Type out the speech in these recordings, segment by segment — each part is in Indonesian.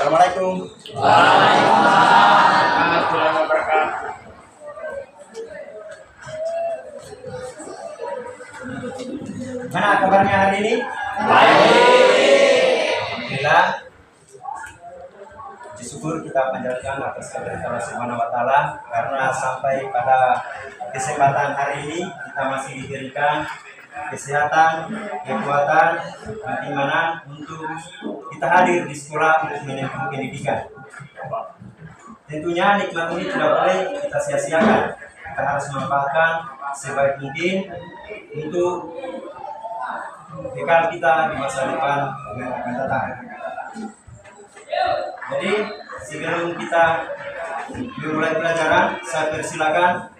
Assalamualaikum. Waalaikumsalam warahmatullahi wabarakatuh. Mana kabarnya hari ini? Baik. Alhamdulillah. Puji syukur kita panjatkan atas kehadirat Allah Subhanahu wa taala karena sampai pada kesempatan hari ini kita masih diberikan kesehatan, kekuatan, keimanan untuk kita hadir di sekolah untuk menempuh pendidikan. Tentunya nikmat ini tidak boleh kita sia-siakan. Kita harus memanfaatkan sebaik mungkin untuk bekal kita di masa depan yang akan datang. Jadi sebelum kita memulai pelajaran, saya persilakan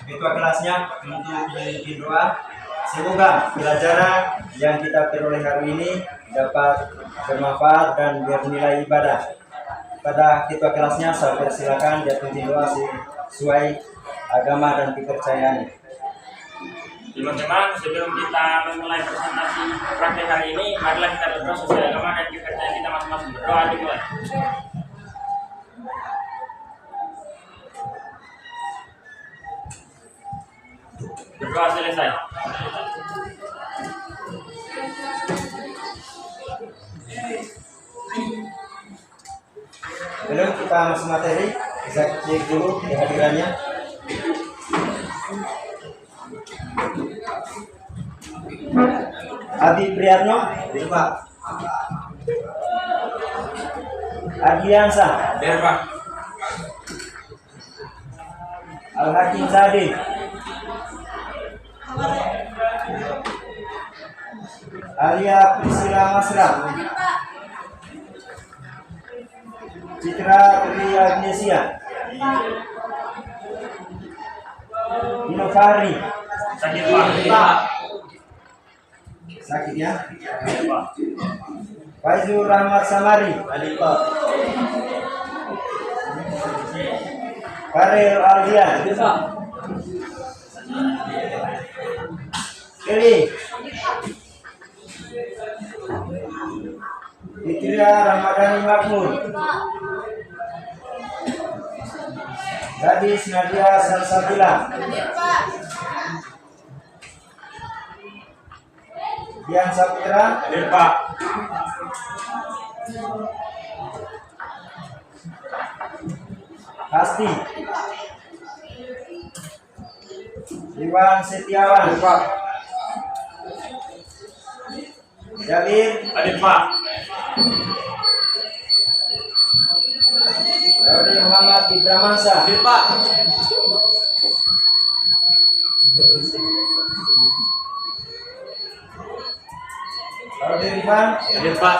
ketua kelasnya untuk memimpin doa. Semoga pelajaran yang kita peroleh hari ini dapat bermanfaat dan bernilai ibadah. Pada ketua kelasnya saya persilakan dia memimpin doa sesuai agama dan kepercayaannya. Teman-teman, sebelum kita memulai presentasi praktek hari ini, marilah kita berdoa sesuai agama dan kepercayaan kita masing-masing. Berdoa dimulai. Berdoa selesai. Belum kita masuk materi, bisa cek dulu kehadirannya. Adi Priyatno, Pak. Adiansa, Pak. Al Hakim Zadi, Alia Priscilla Masra, Citra Tri Agnesia, Dino Fahri. Sakit Pak. Sakit ya? Faizul Rahmat Samari, Pak. Farel Ardian, Kelly, Fitria Ramadhani Makmur, Gadis Nadia Salsabila, Dian Saputra, Pak. Pasti Iwan Setiawan, Pak. Jabir, Pak. Rodi Muhammad Ibramansa, Pak. Rodi Rifan, Pak.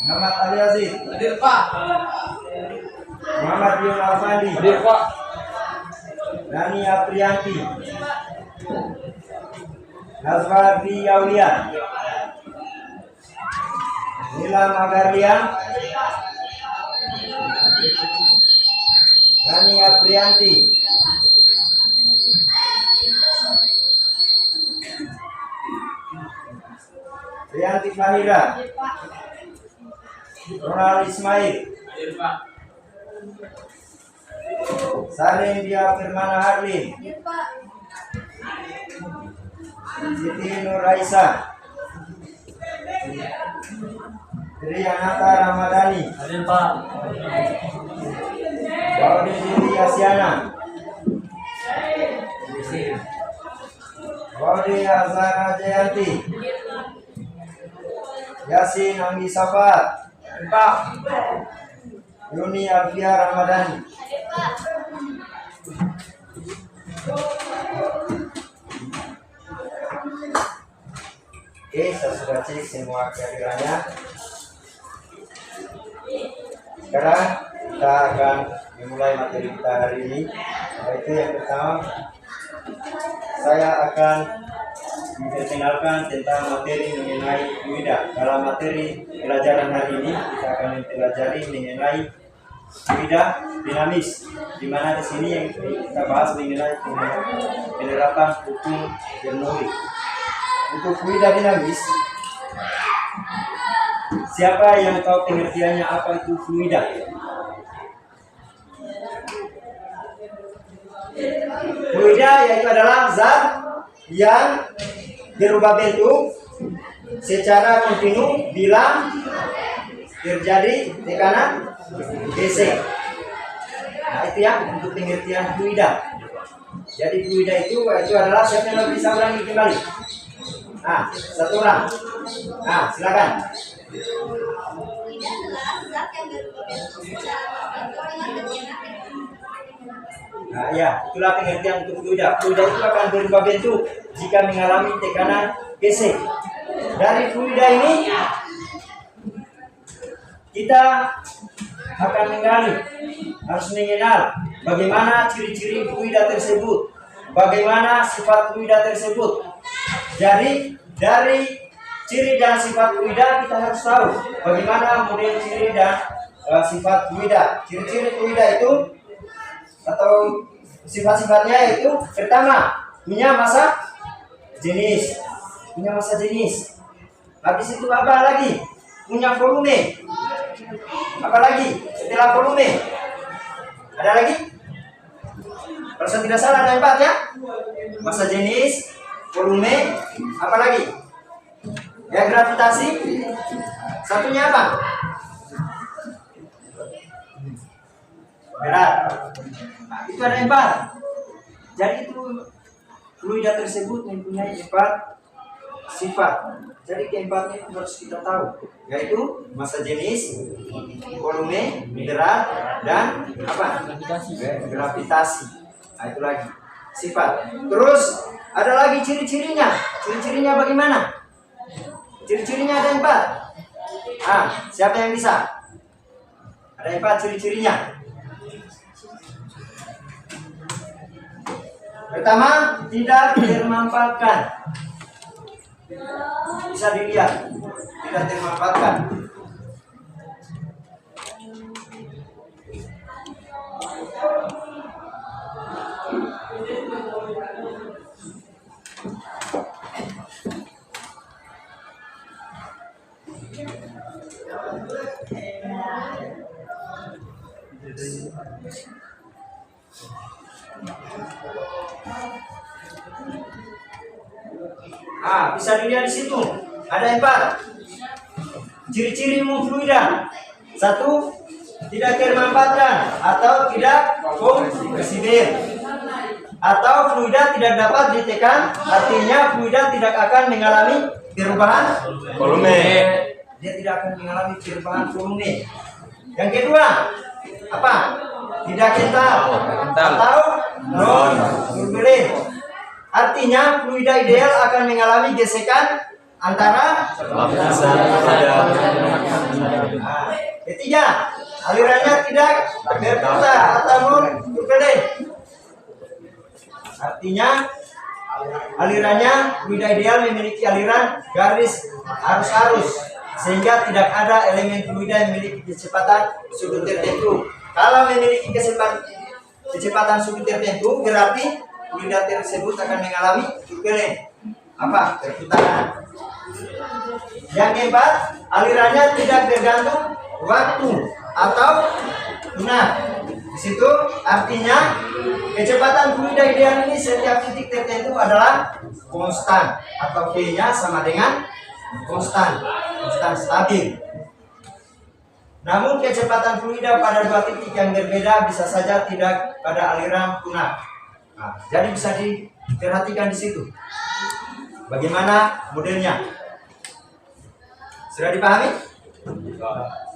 Muhammad Ali Aziz, Pak. Muhammad Yun Alfandi, Pak. Nani Aprianti, Nazwardi Aulia, Nila Magarlian, Nani Aprianti, Rianti Fahira, Ronald Ismail, Salim Dia Firmana Harlin, Siti Nur Raisa, Trianata Ramadhani, Pak. Baudi Diri Asyana, Baudi Azhara Jayanti, Yasin Anggi Safat, Pak. Yuni Alfia Ramadhani. Oke, saya sudah cek semua kehadirannya. Sekarang kita akan memulai materi kita hari ini. Yaitu yang pertama, saya akan memperkenalkan tentang materi mengenai Wida. Dalam materi pelajaran hari ini kita akan mempelajari mengenai Wida dinamis, di mana di sini yang kita bahas mengenai penerapan hukum Bernoulli. untuk fluida dinamis. Siapa yang tahu pengertiannya apa itu fluida? Fluida yaitu adalah zat yang berubah bentuk secara kontinu bila terjadi tekanan gesek. Nah, itu ya untuk pengertian fluida. Jadi fluida itu adalah, siapa yang bisa ulangi kembali? Nah, satu orang. Nah, silakan. Fluida adalah zat yang berubah bentuk secara kontinu dengan tekanan. Nah, ya, itulah pengertian untuk fluida. Fluida itu akan berubah bentuk jika mengalami tekanan gesek. Dari fluida ini kita akan menggali, harus mengenal bagaimana ciri-ciri fluida tersebut, bagaimana sifat fluida tersebut. Jadi dari ciri dan sifat fluida kita harus tahu bagaimana model ciri dan sifat fluida. Ciri-ciri fluida itu atau sifat-sifatnya itu, pertama punya massa jenis, habis itu apa lagi? Punya volume. Apa lagi setelah volume? Ada lagi? Kalau saya tidak salah ada 4 ya. Massa jenis, volume, apa lagi? Ya, gravitasi. Satunya apa? Berat. Nah, itu ada 4. Jadi itu fluida tersebut mempunyai 4 sifat. Jadi keempatnya itu harus kita tahu, yaitu massa jenis, volume, berat, dan apa? Gravitasi. Nah, itu lagi sifat. Terus ada lagi ciri-cirinya. Ciri-cirinya bagaimana? Ciri-cirinya ada 4. Ah, siapa yang bisa? Ada 4 ciri-cirinya. Pertama, tidak termanfaatkan. Bisa dilihat, tidak termanfaatkan. Bisa dilihat di situ. Ada 4 ciri-ciri fluida. 1, tidak termanfaatkan atau tidak fleksibel, atau fluida tidak dapat ditekan, artinya fluida tidak akan mengalami perubahan volume. Dia tidak akan mengalami perubahan volume. Yang kedua, apa? Tidak kental atau non turbulen. Artinya fluida ideal akan mengalami gesekan antara lapisan. Ketiga, alirannya tidak berputar atau non turbulen. Artinya alirannya fluida ideal memiliki aliran garis arus-arus, sehingga tidak ada elemen fluida yang memiliki kecepatan sudut tertentu. Kalau memiliki kecepatan sudut tertentu, berarti fluida tersebut akan mengalami turbulen, apa? Perputaran. Yang keempat, alirannya tidak tergantung waktu atau di situ artinya kecepatan fluida ideal ini setiap titik tertentu adalah konstan, atau V-nya sama dengan konstan stabil. Namun kecepatan fluida pada 2 titik yang berbeda bisa saja tidak pada aliran punah. Nah, jadi bisa diperhatikan di situ. Bagaimana modelnya? Sudah dipahami?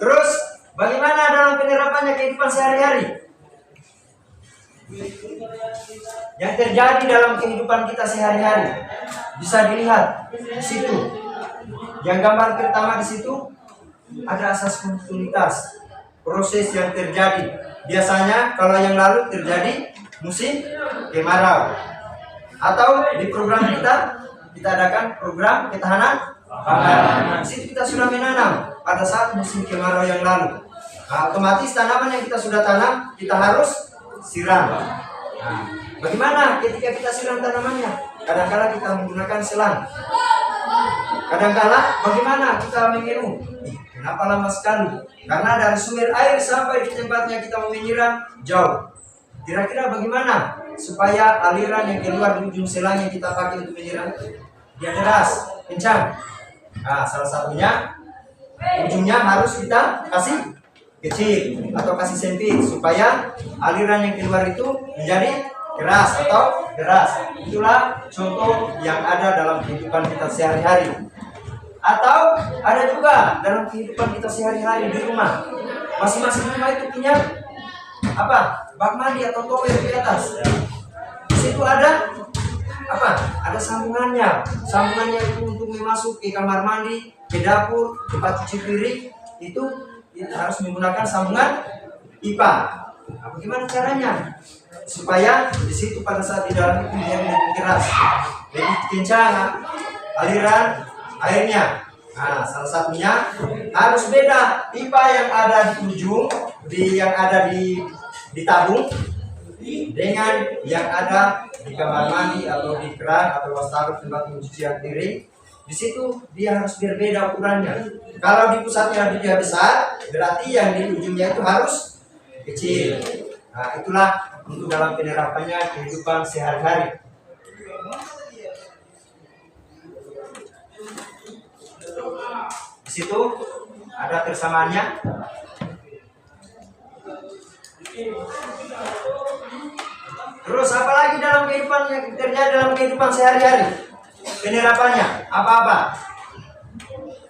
Terus bagaimana dalam penerapannya kehidupan sehari-hari? Yang terjadi dalam kehidupan kita sehari-hari bisa dilihat di situ. Yang gambar pertama di situ ada asas kontinuitas proses yang terjadi. Biasanya kalau yang lalu terjadi musim kemarau, atau di program kita adakan program ketahanan pangan. Di situ kita sudah menanam pada saat musim kemarau yang lalu. Nah, otomatis tanaman yang kita sudah tanam kita harus siram. Nah, bagaimana ketika kita siram tanamannya? Kadang-kadang kita menggunakan selang. Kadangkala bagaimana kita meminum? Kenapa lama sekali? Karena dari sumber air sampai di tempatnya kita mau menyiram jauh. Kira-kira bagaimana supaya aliran yang keluar di ujung selang yang kita pakai untuk menyiram dia deras, kencang? Nah, salah satunya ujungnya harus kita kasih kecil atau kasih sempit supaya aliran yang keluar itu menjadi keras atau deras. Itulah contoh yang ada dalam kehidupan kita sehari-hari. Atau ada juga dalam kehidupan kita sehari-hari di rumah. Masing-masing rumah itu punya apa? Bak mandi atau toilet di atas. Di situ ada apa? Ada sambungannya. Sambungannya itu untuk masuk ke kamar mandi, ke dapur, tempat cuci piring itu harus menggunakan sambungan pipa. Nah, bagaimana caranya? Supaya di situ pada saat di dalam itu dia lebih keras, lebih kencang aliran airnya. Nah, salah satunya harus beda pipa yang ada di ujung, yang ada di tabung dengan yang ada di kamar mandi atau di keran atau wastafel tempat pencucian piring. Di situ dia harus berbeda ukurannya. Kalau di pusatnya dia besar, berarti yang di ujungnya itu harus kecil. Nah, itulah untuk dalam penerapannya kehidupan sehari-hari. Di situ ada persamaannya. Terus apalagi dalam kehidupan yang terjadi dalam kehidupan sehari-hari? Penerapannya apa-apa?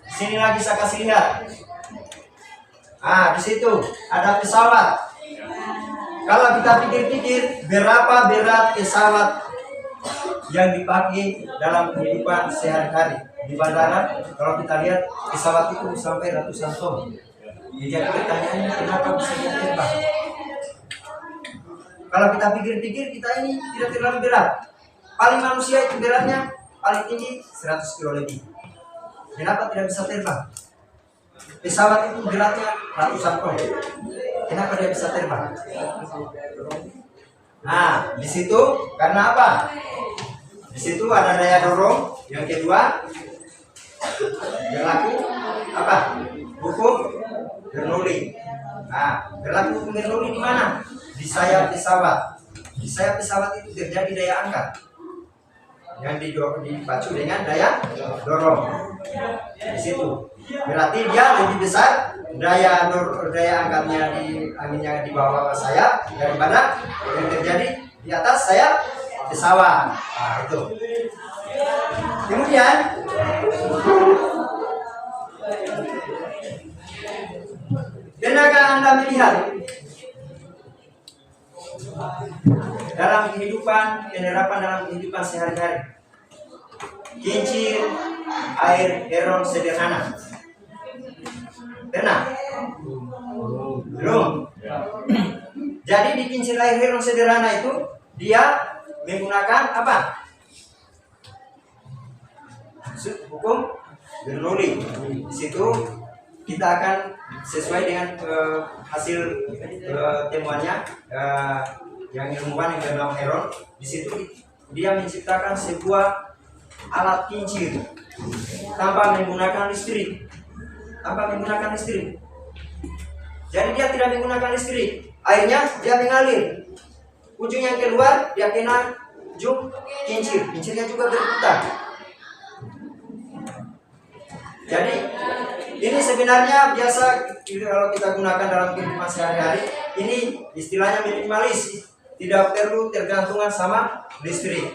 Sini lagi saya kasih lihat. Ah, di situ ada pesawat. Kalau kita pikir-pikir berapa berat pesawat yang dipakai dalam kehidupan sehari-hari di bandara, kalau kita lihat pesawat itu sampai ratusan ton. Jadi pertanyaannya kenapa bisa terbang? Kalau kita pikir-pikir kita ini tidak terlalu berat. Paling manusia itu beratnya paling tinggi 100 kilo lebih. Kenapa tidak bisa terbang? Pesawat itu beratnya ratusan ton. Kenapa dia bisa terbang? Nah, di situ karena apa? Di situ ada daya dorong. Yang kedua, berlaku apa? Hukum Bernoulli. Nah, berlaku hukum Bernoulli di mana? Di sayap pesawat. Di sayap pesawat itu terjadi daya angkat yang dipacu dengan daya dorong. Di situ berarti dia lebih besar daya angkatnya di anginnya di bawah sayap daripada yang terjadi di atas sayap pesawat. Nah, itu. Kemudian pernahkah Anda melihat dalam kehidupan, penerapan dalam kehidupan sehari-hari kincir air heron sederhana? Pernah? Belum. Jadi di kincir air heron sederhana itu dia menggunakan apa? Hukum Bernoulli. Di situ kita akan sesuai dengan hasil temuannya yang ilmuwan yang bernama Heron. Di situ dia menciptakan sebuah alat kincir tanpa menggunakan listrik. Jadi dia tidak menggunakan listrik. Airnya dia mengalir. Ujung yang keluar dia kena ujung kincir. Kincirnya juga berputar. Jadi ini sebenarnya biasa kalau kita gunakan dalam kehidupan sehari-hari. Ini istilahnya minimalis, tidak perlu tergantungan sama listrik.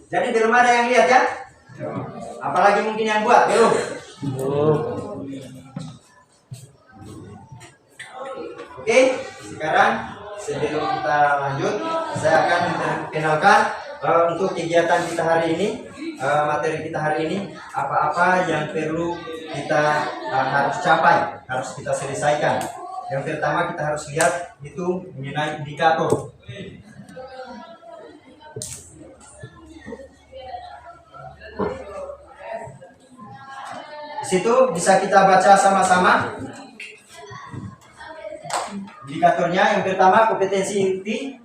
Jadi belum ada yang lihat ya? Apalagi mungkin yang buat belum? Oke, sekarang sebelum kita lanjut, saya akan memperkenalkan untuk kegiatan kita hari ini, materi kita hari ini, apa-apa yang perlu kita harus capai, harus kita selesaikan. Yang pertama kita harus lihat itu mengenai indikator. Di situ bisa kita baca sama-sama. Indikatornya yang pertama kompetensi inti,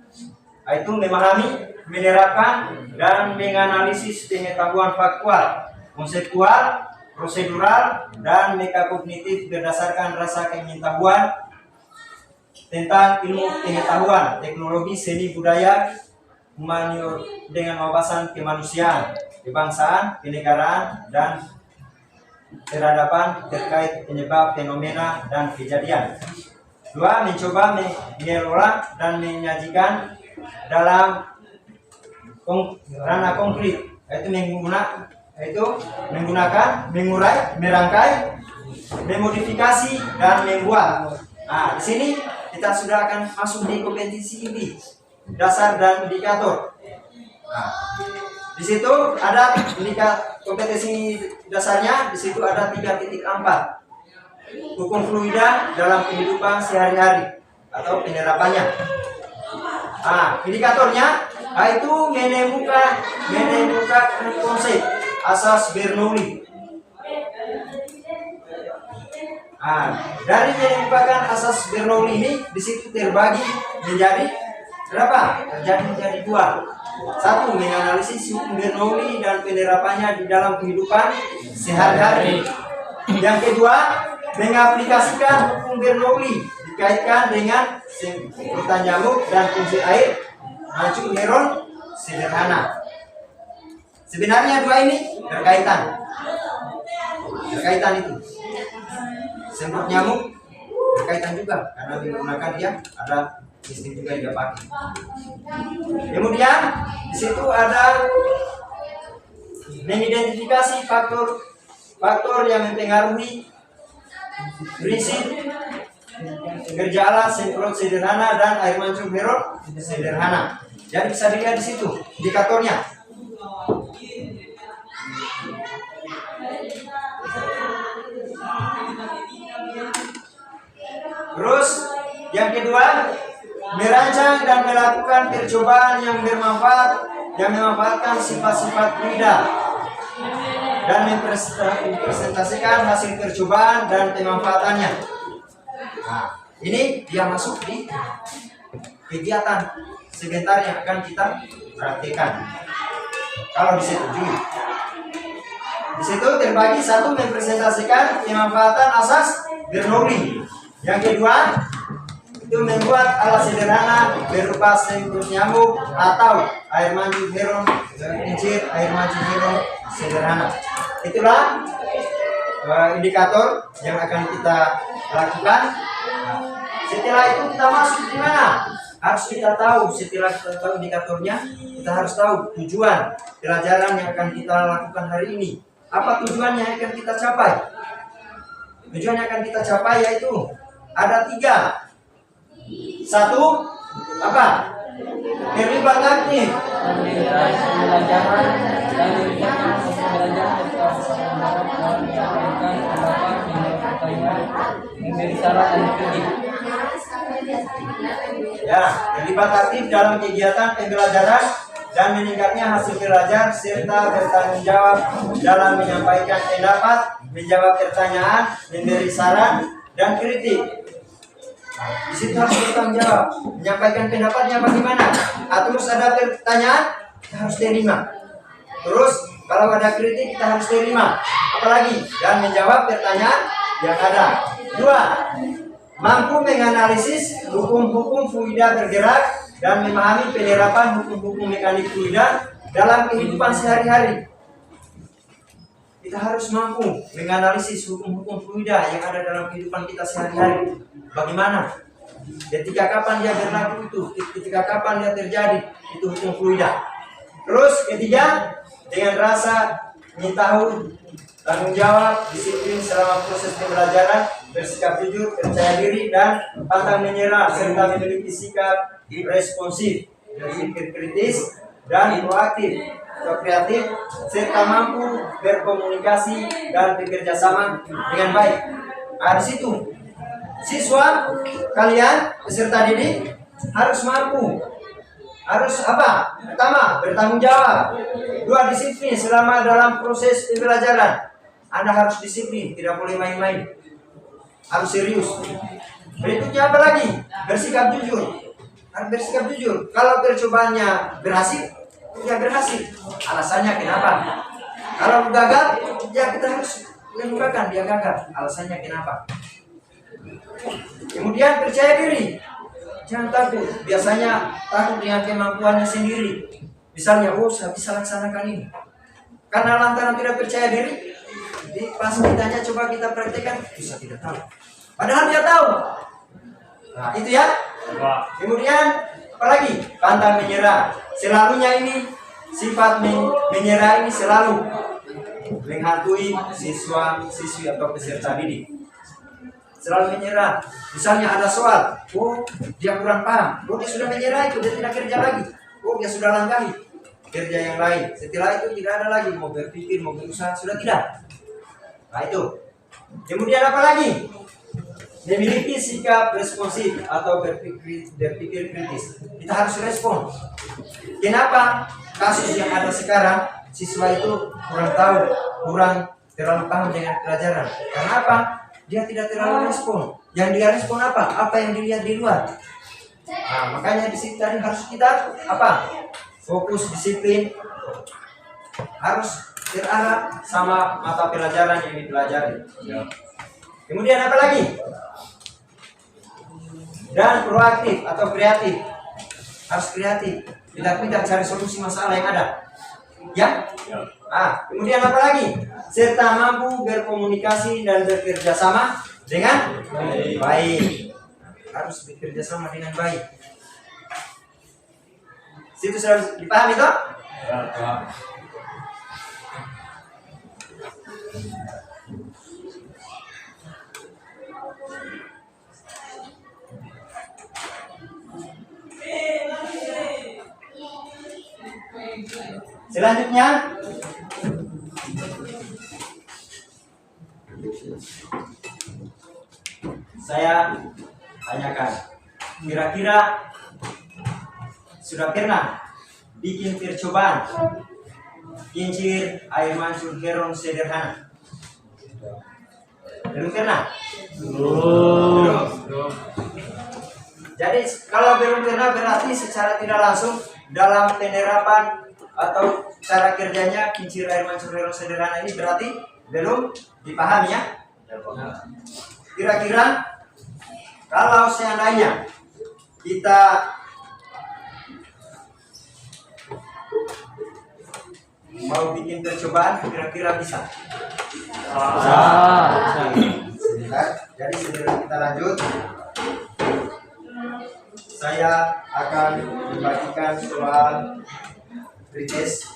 yaitu memahami menerapkan dan menganalisis pengetahuan faktual, konseptual, prosedural, dan metakognitif berdasarkan rasa pengetahuan tentang ilmu pengetahuan, teknologi, seni, budaya, humaniora dengan wawasan kemanusiaan, kebangsaan, kenegaraan, dan peradaban terkait penyebab fenomena dan kejadian. 2. Mencoba mengelola dan menyajikan dalam ranah konkret, yaitu menggunakan, mengurai, merangkai, memodifikasi, dan membuat. Nah, di sini kita sudah akan masuk di kompetisi ini, dasar dan indikator. Nah, di situ ada kompetisi dasarnya, di situ ada 3.4. Hukum fluida dalam kehidupan sehari-hari atau penerapannya. Nah, indikatornya itu menemukan konsep asas Bernoulli. Nah, dari menemukan asas Bernoulli ini di situ terbagi menjadi berapa? Menjadi 2. 1. Menganalisis hukum Bernoulli dan penerapannya di dalam kehidupan sehari-hari. Yang kedua, mengaplikasikan hukum Bernoulli dikaitkan dengan semprotan nyamuk dan fungsi air mancung neuron sederhana. Sebenarnya 2 ini berkaitan itu. Semprot nyamuk berkaitan juga karena menggunakan dia ada sistem juga dia pakai. Kemudian di situ ada mengidentifikasi faktor yang mempengaruhi prinsip kerja alat semprot sederhana dan air mancung neuron sederhana. Jadi bisa dilihat di situ indikatornya. Terus yang kedua, merancang dan melakukan percobaan yang bermanfaat, yang memanfaatkan sifat-sifat fluida dan mempresentasikan hasil percobaan dan pemanfaatannya. Nah, ini dia masuk di kegiatan sebentar yang akan kita praktekkan. Kalau disetujui, di situ terbagi 1. Mempresentasikan pemanfaatan asas Bernoulli. Yang kedua, itu membuat alat sederhana berupa semprot nyamuk atau air mancung neuron kincir, air mancung neuron sederhana. Itulah indikator yang akan kita lakukan. Setelah itu kita masuk di mana? Harus kita tahu. Setelah kita tahu indikatornya, kita harus tahu tujuan pelajaran yang akan kita lakukan hari ini. Apa tujuan yang akan kita capai? Tujuan yang akan kita capai yaitu ada 3. 1. Apa? Terlibat aktif. Ya, terlibat aktif dalam kegiatan pembelajaran dan meningkatnya hasil belajar serta bertanggung jawab dalam menyampaikan pendapat, menjawab pertanyaan, memberi saran dan kritik. Di situ harus bertanggung jawab, menyampaikan pendapatnya bagaimana. Terus ada pertanyaan, kita harus terima. Terus kalau ada kritik kita harus terima. Apalagi dan menjawab pertanyaan yang ada. 2. Mampu menganalisis hukum-hukum fluida bergerak dan memahami penerapan hukum-hukum mekanik fluida dalam kehidupan sehari-hari. Kita harus mampu menganalisis hukum-hukum fluida yang ada dalam kehidupan kita sehari-hari. Bagaimana? Ketika kapan dia berlaku itu, ketika kapan dia terjadi, itu hukum fluida. Terus ketiga, dengan rasa ingin tahu, tanggung jawab, disiplin selama proses pembelajaran, bersikap jujur, percaya diri, dan pantang menyerah, serta memiliki sikap responsif, berpikir kritis, dan proaktif, atau kreatif, serta mampu berkomunikasi dan bekerja sama dengan baik. Nah, di situ siswa kalian peserta didik harus mampu, harus apa? Pertama, bertanggung jawab. 2, disiplin selama dalam proses pembelajaran. Anda harus disiplin, tidak boleh main-main, harus serius. Berikutnya apa lagi? Bersikap jujur. Harus bersikap jujur. Kalau percobaannya berhasil, dia berhasil. Alasannya kenapa? Kalau gagal, ya kita harus menunjukkan dia gagal. Alasannya kenapa? Kemudian percaya diri. Jangan takut. Biasanya takut dengan kemampuannya sendiri. Misalnya, oh saya bisa laksanakan ini. Karena lantaran tidak percaya diri, pas ditanya coba kita praktekkan, bisa tidak tahu. Padahal dia tahu. Nah itu ya. Kemudian apalagi? Pantang menyerah. Selalunya ini sifat menyerah ini selalu menghantui siswa-siswi atau peserta didik. Selalu menyerah. Misalnya ada soal, oh dia kurang paham, oh dia sudah menyerah itu, dia tidak kerja lagi, oh dia sudah langgahi kerja yang lain. Setelah itu tidak ada lagi mau berpikir, mau berusaha, sudah tidak. Nah itu. Kemudian apa lagi? Memiliki sikap responsif atau berpikir kritis. Kita harus respon. Kenapa kasus yang ada sekarang siswa itu kurang tahu, kurang terlalu paham dengan pelajaran? Kenapa? Dia tidak terlalu respon. Yang dia respon apa? Apa yang dilihat di luar. Nah, makanya di sini tadi harus kita apa? Fokus, disiplin, harus terarah sama mata pelajaran yang dipelajari. Kemudian apa lagi? Dan proaktif atau kreatif. Harus kreatif. Tidak cari solusi masalah yang ada. Ya? Kemudian apa lagi? Serta mampu berkomunikasi dan bekerja sama dengan baik. Harus bekerja sama dengan baik. Situ sudah dipahami toh? Selanjutnya saya tanyakan, kira-kira sudah pernah bikin percobaan kincir air mancur herong sederhana? Belum pernah? Belum. Jadi kalau belum pernah berarti secara tidak langsung dalam penerapan atau cara kerjanya kincir air mancur herong sederhana ini berarti belum dipahami ya. Kira-kira kalau seandainya kita mau bikin percobaan, kira-kira bisa? Jadi sebelum kita lanjut, saya akan membagikan soal pretest.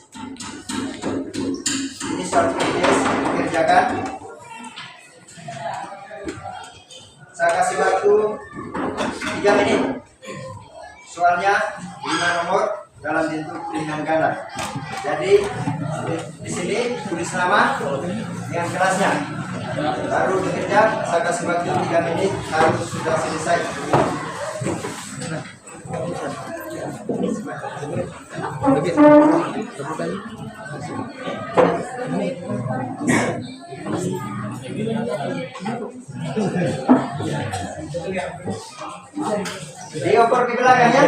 Ini soal pretest dikerjakan. Saya kasih waktu 3 menit. Soalnya 5 nomor dalam bentuk pilihan ganda. Jadi di sini tulis nama dengan kelasnya. Baru bekerja, saya kasih waktu 3 menit harus sudah selesai. Dioper ke belakang ya.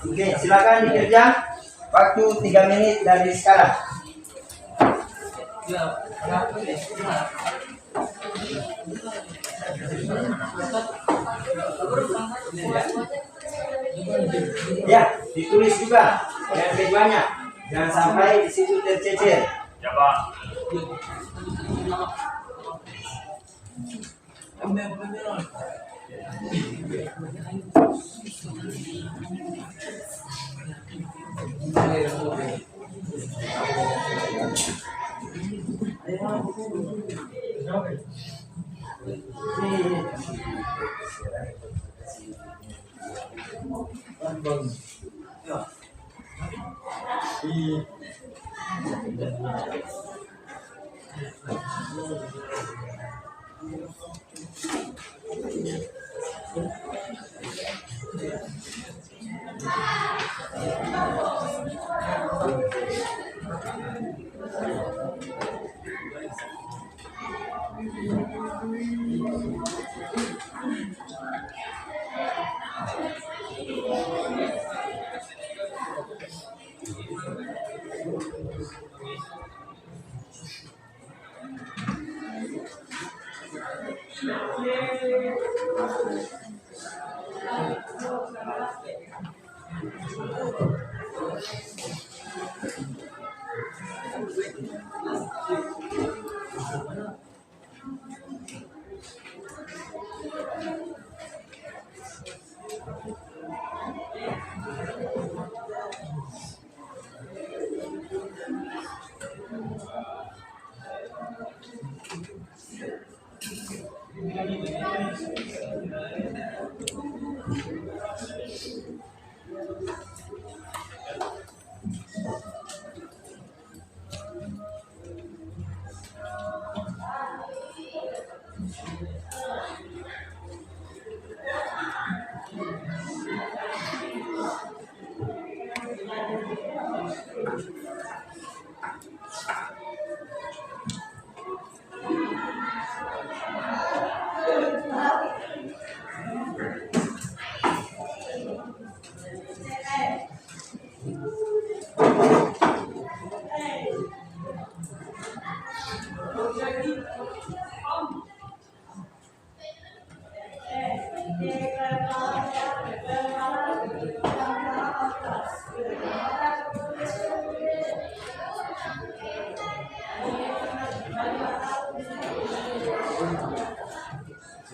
Oke, silakan dikerja. Waktu 3 menit dari sekarang. Ya, ditulis juga dengan banyak. Jangan sampai di situ tercecer. Ya, Pak.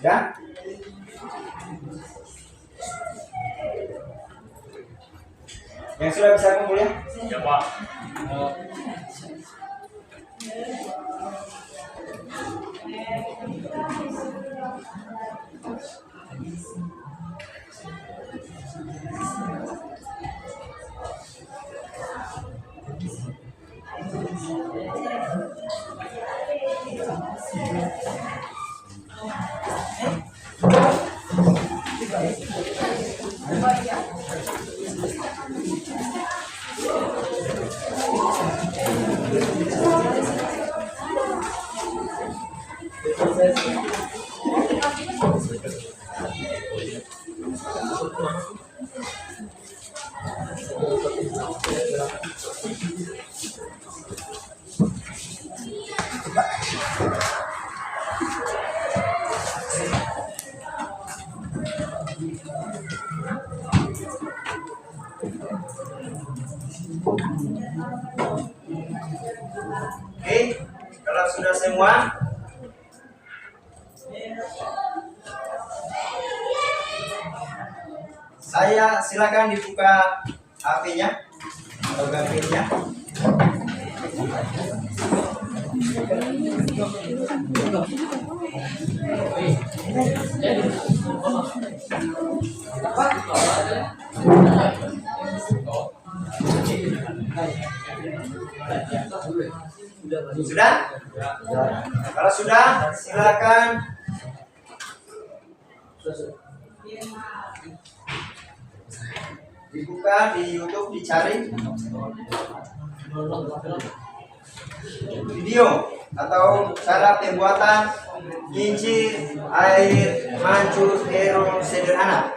Sudah? Yang sudah bisa kumpul ya? Ya Pak. Oke, kalau sudah semua, saya silakan dibuka HP-nya atau gambarnya. Sudah? Kalau sudah, silakan dibuka di YouTube, dicari video atau cara pembuatan kincir air mancur hero sederhana.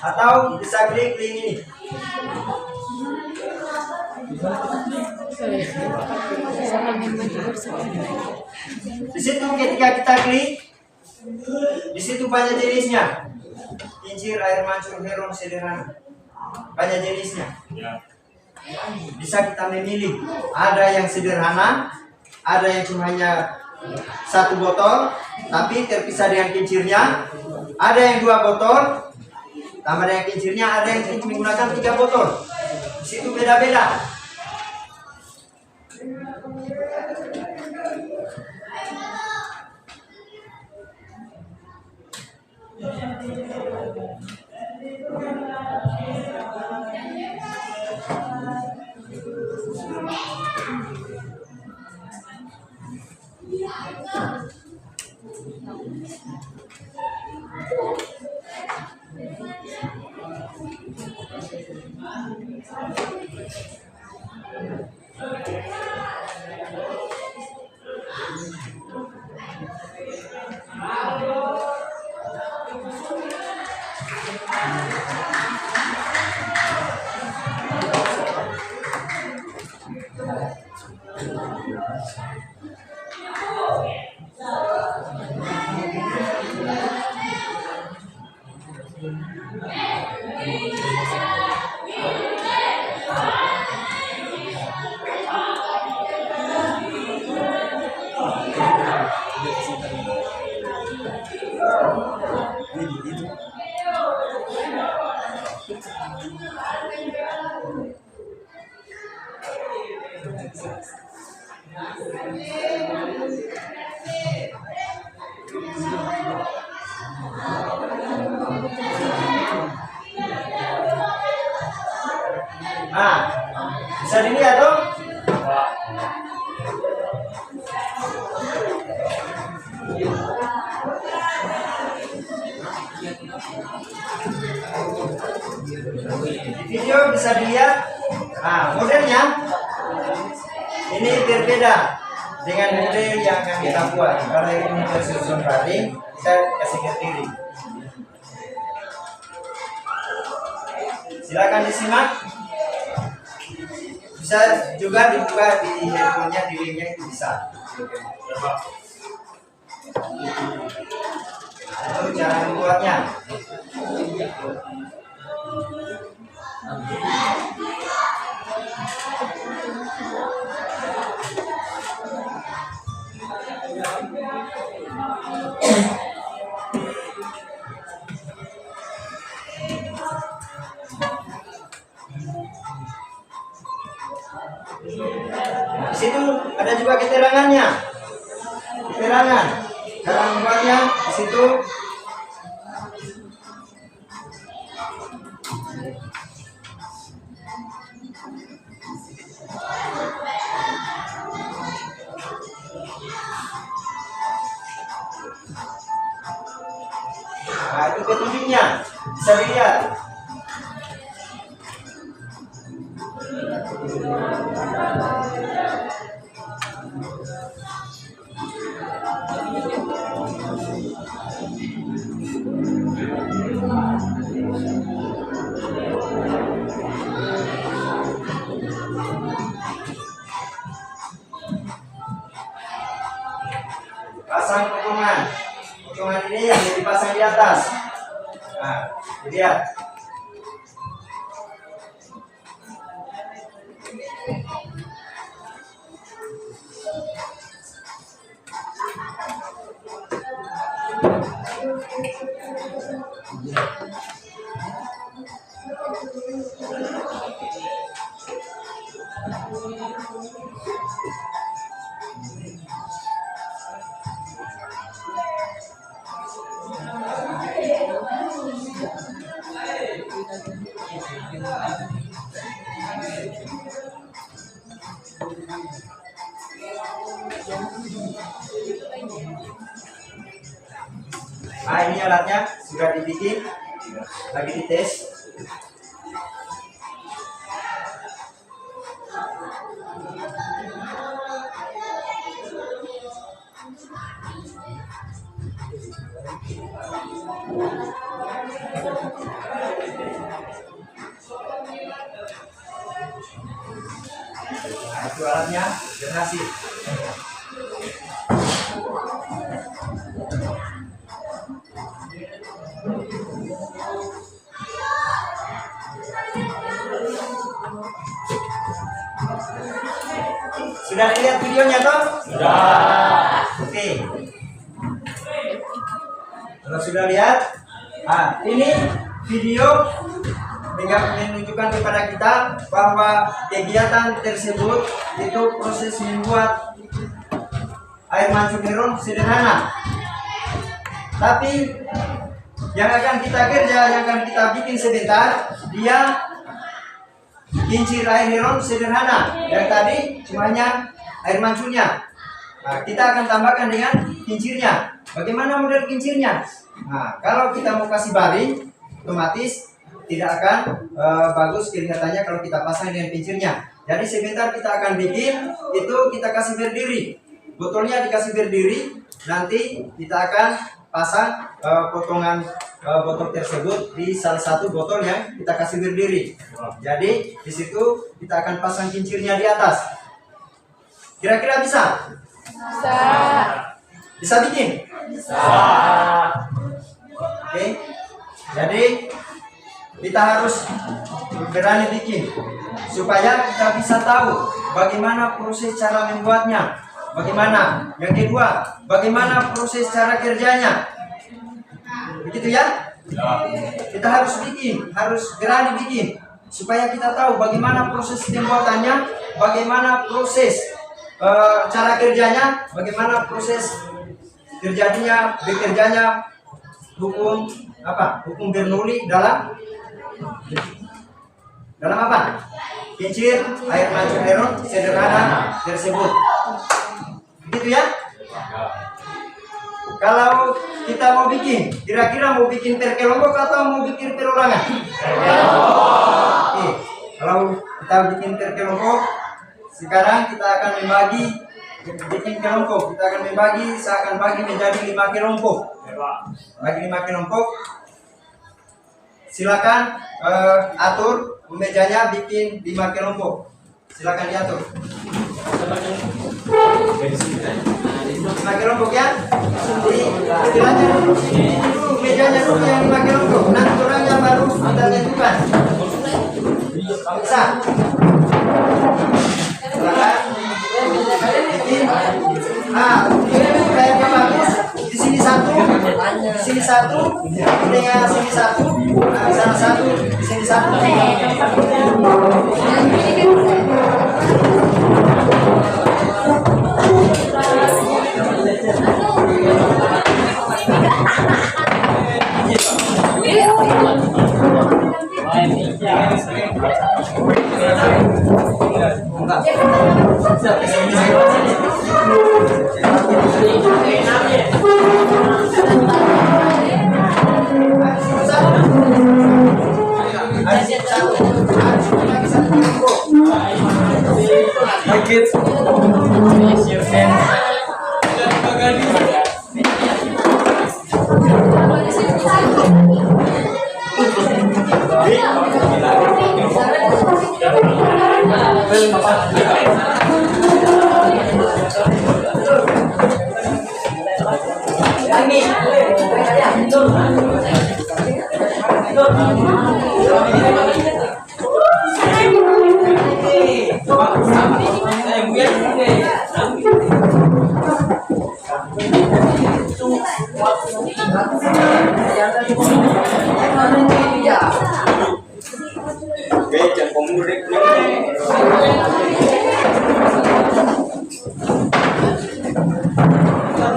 Atau bisa klik link ini. Di situ ketika kita klik, di situ banyak jenisnya. Kincir, air mancur, heron, sederhana. Banyak jenisnya. Ya. Bisa kita memilih. Ada yang sederhana, ada yang cuma hanya 1 botol, tapi terpisah dengan kincirnya. Ada yang 2 botol, tambah dengan kincirnya. Ada yang menggunakan 3 botol. Di situ beda-beda. Nah, bisa dilihat dong. Di video bisa dilihat. Nah, modelnya ini berbeda dengan model yang akan kita buat. Kalau ini tersusun rapi, kita kasih ke kiri. Silakan disimak. Bisa juga dibuka di handphonenya, di linknya itu bisa. Itu cara membuatnya. Di situ ada juga keterangannya. Keterangan cara membuatnya di situ. Nah, itu petunjuknya bisa dilihat. Pasang potongan. Potongan ini yang dipasang di atas. Nah, lihat. Nah, ini alatnya sudah dibikin, lagi dites. Nah, itu alatnya berhasil. Sudah lihat videonya toh? Sudah. Oke. Kalau sudah lihat, ini video menunjukkan kepada kita bahwa kegiatan tersebut itu proses membuat air mancur heron sederhana. Tapi yang akan kita kerja, yang akan kita bikin sebentar, dia kincir air heron sederhana. Yang tadi cumanya air mancurnya. Nah, kita akan tambahkan dengan kincirnya. Bagaimana model kincirnya? Nah, kalau kita mau kasih baring, otomatis tidak akan bagus kelihatannya kalau kita pasang dengan kincirnya. Jadi sebentar kita akan bikin, itu kita kasih berdiri. Botolnya dikasih berdiri, nanti kita akan pasang potongan botol tersebut di salah satu botol yang kita kasih berdiri. Jadi di situ kita akan pasang kincirnya di atas. Kira-kira bisa? Bisa. Bisa bikin? Bisa. Oke. Jadi kita harus berani bikin supaya kita bisa tahu bagaimana proses cara membuatnya. Bagaimana? Yang kedua, bagaimana proses cara kerjanya? Begitu ya? Kita harus bikin, harus berani bikin supaya kita tahu bagaimana proses pembuatannya, bagaimana proses cara kerjanya, bagaimana proses bekerjanya hukum apa? Hukum Bernoulli dalam apa? Kincir air mancur heron sederhana tersebut. Begitu ya? Kalau kita mau bikin, kira-kira mau bikin per kelompok atau mau bikin perorangan? Oke. Kalau kita bikin per kelompok, sekarang kita akan membagi bikin kelompok. Kita akan membagi, saya akan bagi menjadi 5 kelompok. Bagi 5 kelompok. Silakan atur mejanya bikin 5 kelompok. Silakan diatur. 5 kelompok ya. Istilahnya dulu mejanya dulu yang 5 kelompok. Nanti orangnya baru kita tentukan. Bisa. Silakan bikin. Ini kayaknya bagus. Di sini satu, di sini satu, dengan sini satu, di sana satu, di sini satu.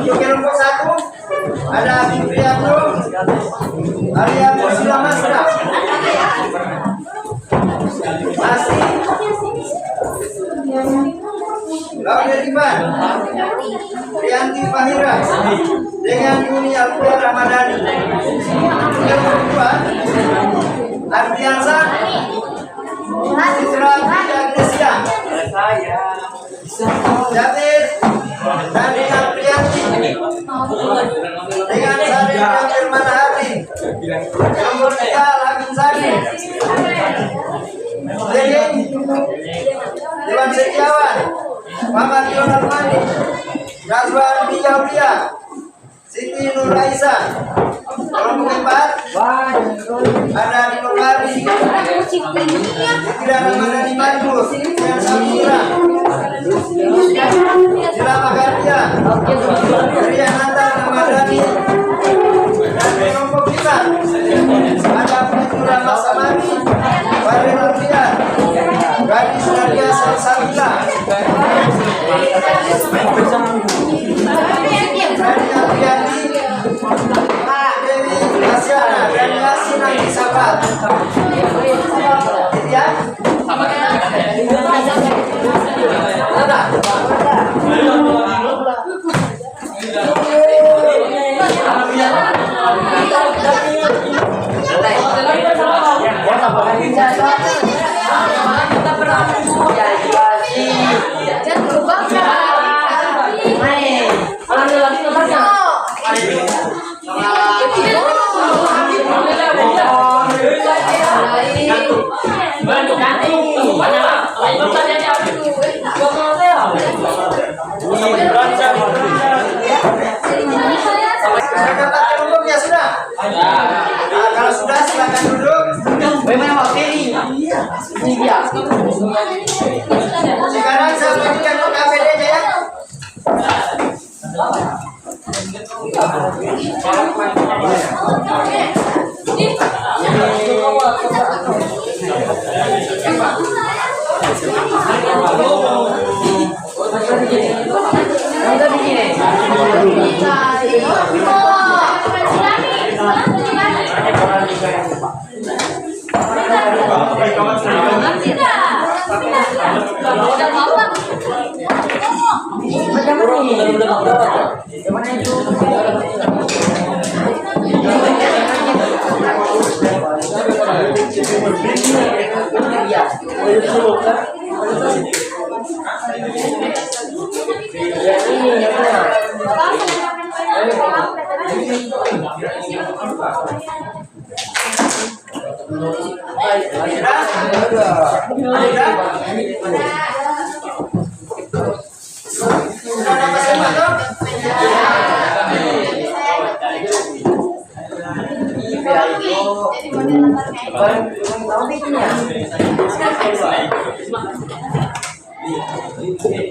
Untuk kelompok 1 ada Fitriano, Arya Persila Masra. Masih. Laudia Iman, Rianti Fahira, dengan Yuni Alfia Ramadhani. Yang kedua, Ardiansa, Citra Agnesia, Jatir, Daniel Priyanti, dengan Sadria Firman Hari, nomor 3 Lamin Sadi, Dewan Setiawan, Muhammad Yonarmani, Razwan Bijaulia, Siti Nur Raisa. Kelompok 4 ada di Nurhadi, Fitria Ramadhani Bagus, dan Samira, Jila Magardia, Riananta Ramadhani. Dan di kelompok 5 ada Fitura Masamani, Wari Nurfia, Gadis Nadia Salsabila, Nadia Priyanti, Dewi Asyana, dan Yasin Andi Sabat. Ya? Umumnya sudah. Nah, kalau sudah silakan duduk. Sekarang saya bagikan ke KPD-nya ya.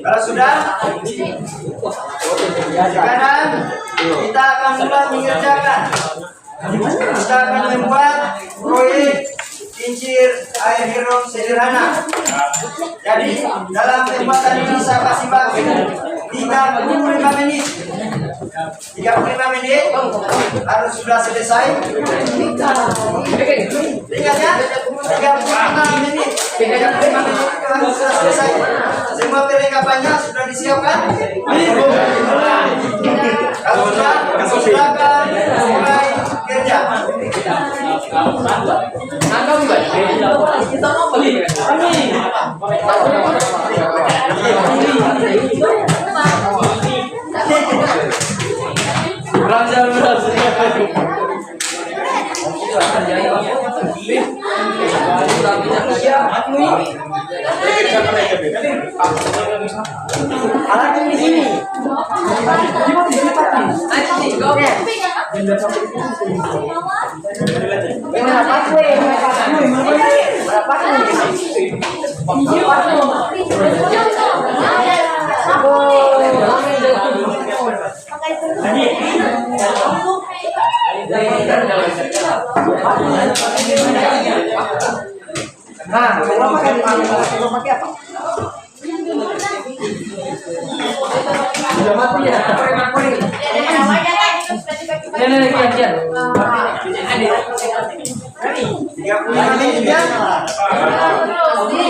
Kalau sudah, sekarang kita akan mulai mengerjakan. Kita akan membuat proyek kincir air hirup sederhana. Jadi dalam pembuatan ini saya kasih waktu 35 menit. 35 menit harus sudah selesai. Ingat ya, 35 menit. 35 menit harus sudah selesai. Semua perlengkapannya sudah disiapkan. Kalau sudah, silakan mulai kerja. Alatnya di sini. Nah, kalau pakai apa? Sudah mati ya? Ini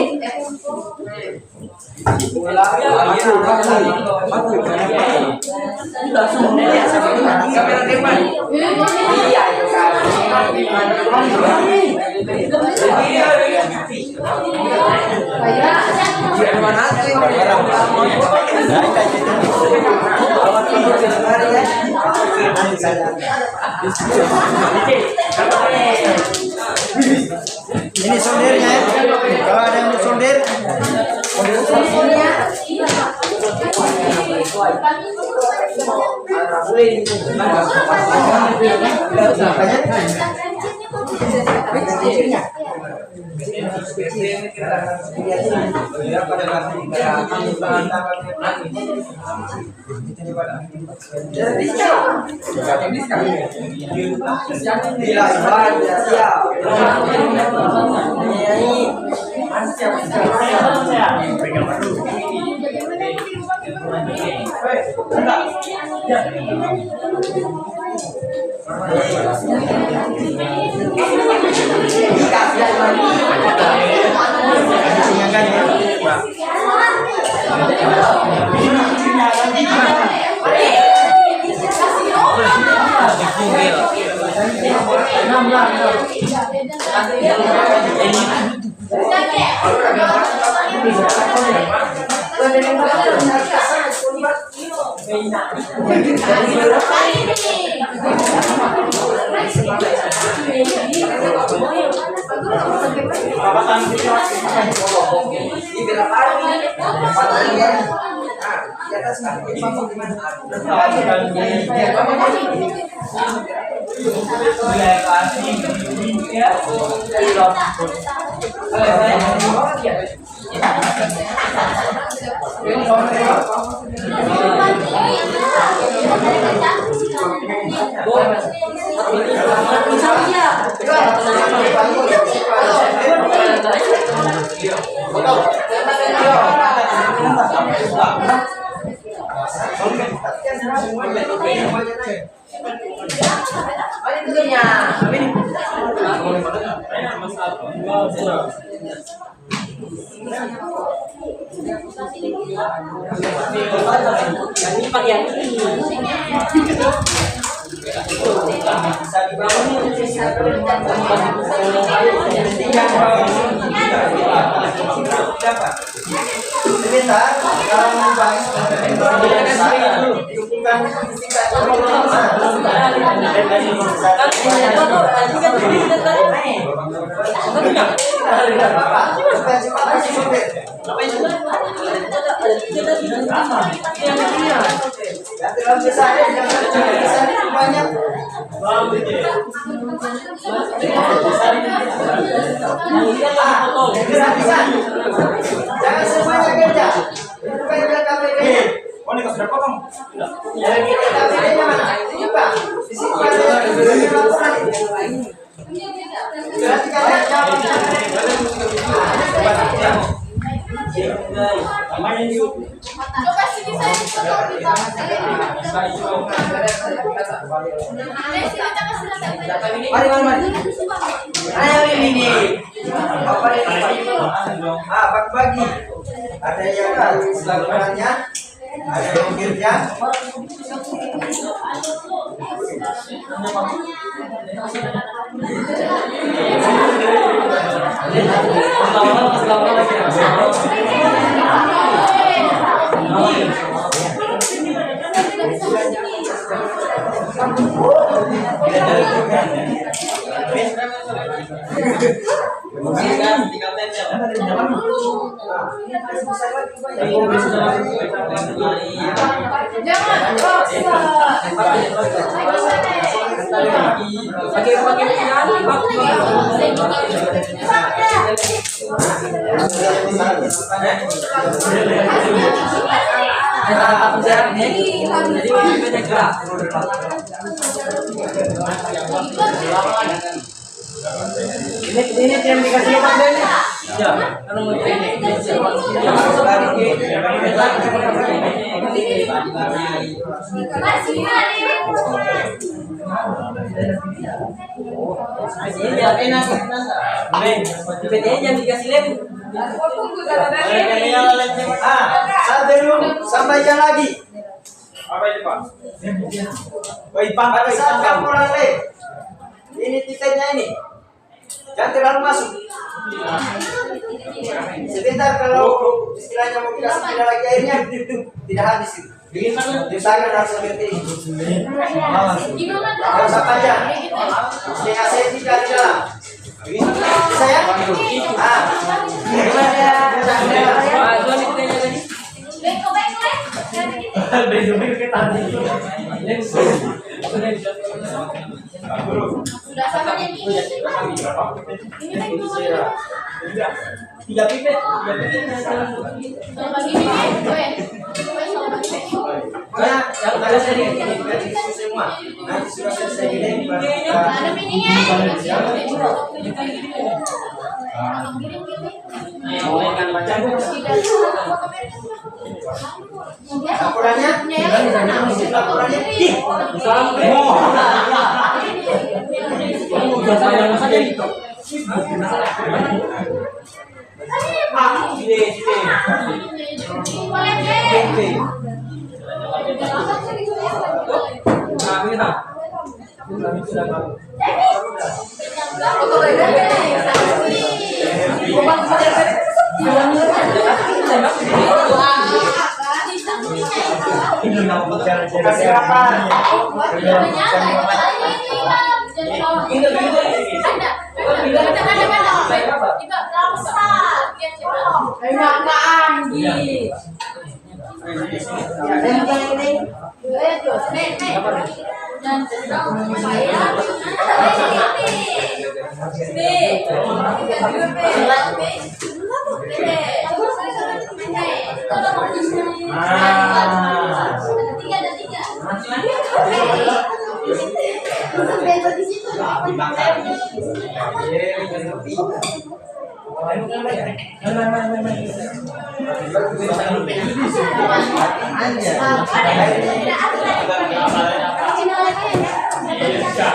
Ini sondirnya ya. Kalau ada yang mau sondir, singakan ya. Sebentar, kalau mau bahas jangan semuanya kerja. Bagi ada yang lakukannya, ada yang kerja. Ini yang dikasih pandanya. Ya, ini. jangan dikasih lem. Sebelum sampaikan lagi. Apa itu Pak? Pada saat kamu orang lem, ini tiketnya ini. Jangan terlalu masuk. Sebentar kalau istilahnya mau dikasih tidak lagi airnya, tidak habis itu. Diusahakan harus seperti ini. Harus apa aja? Setengah senti kali dalam. Bisa ya? Sudah sama yang ini. Tiga pipet. Sama gini, Yang ada dari semua. Nanti sudah selesai ini. ada mininya. Laporannya? Laporannya? Kasih apa?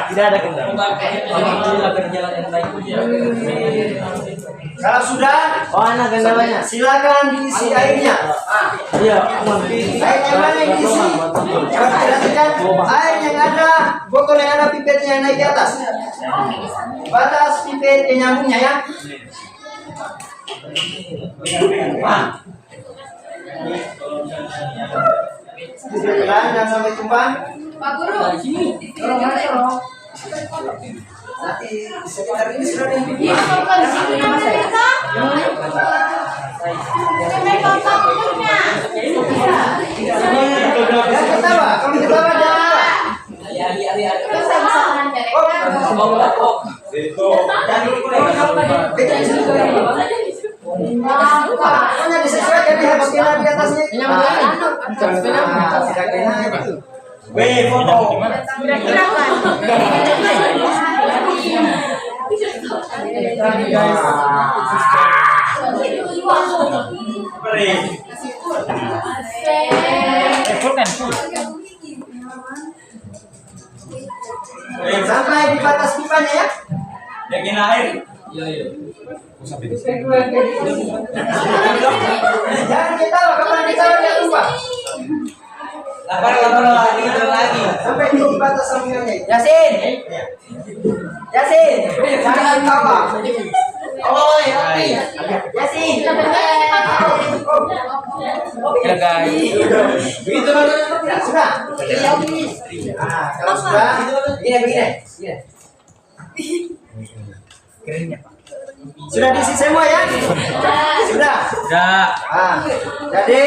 Tidak ada kendala. Alhamdulillah berjalan yang baik. Kalau sudah, Mana kendalanya? silakan diisi airnya. Iya, Air yang mana yang diisi? Coba perhatikan air yang ada, botol yang ada pipetnya yang naik ke atas. Batas pipet yang nyambungnya ya. Pelan jangan sampai tumpah. Pak Guru. Nanti di sekitar ini sudah ada yang Iya, Pak Guru. Jangan ketawa, kalau ketawa jangan. Pokoknya disesuaikan di harus kena di atasnya. Weh, foto. Sampai di batas pipanya ya. Yakin air. Jangan ketawa, kapan ketawa jangan lupa. Lapar lagi. Sampai di batas sampingannya. Yasin. Jangan ketawa. Oh ya. Yasin. Ya guys. Begitu kan? Sudah. Kalau sudah, begini. Sudah diisi semua ya? Sudah. Jadi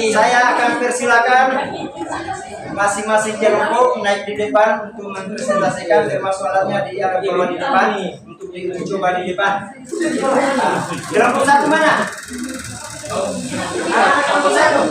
saya akan persilakan masing-masing kelompok naik di depan untuk mempresentasikan termasuk alatnya di arah bawah di depan untuk diuji coba di depan. Kelompok satu mana? Kelompok satu.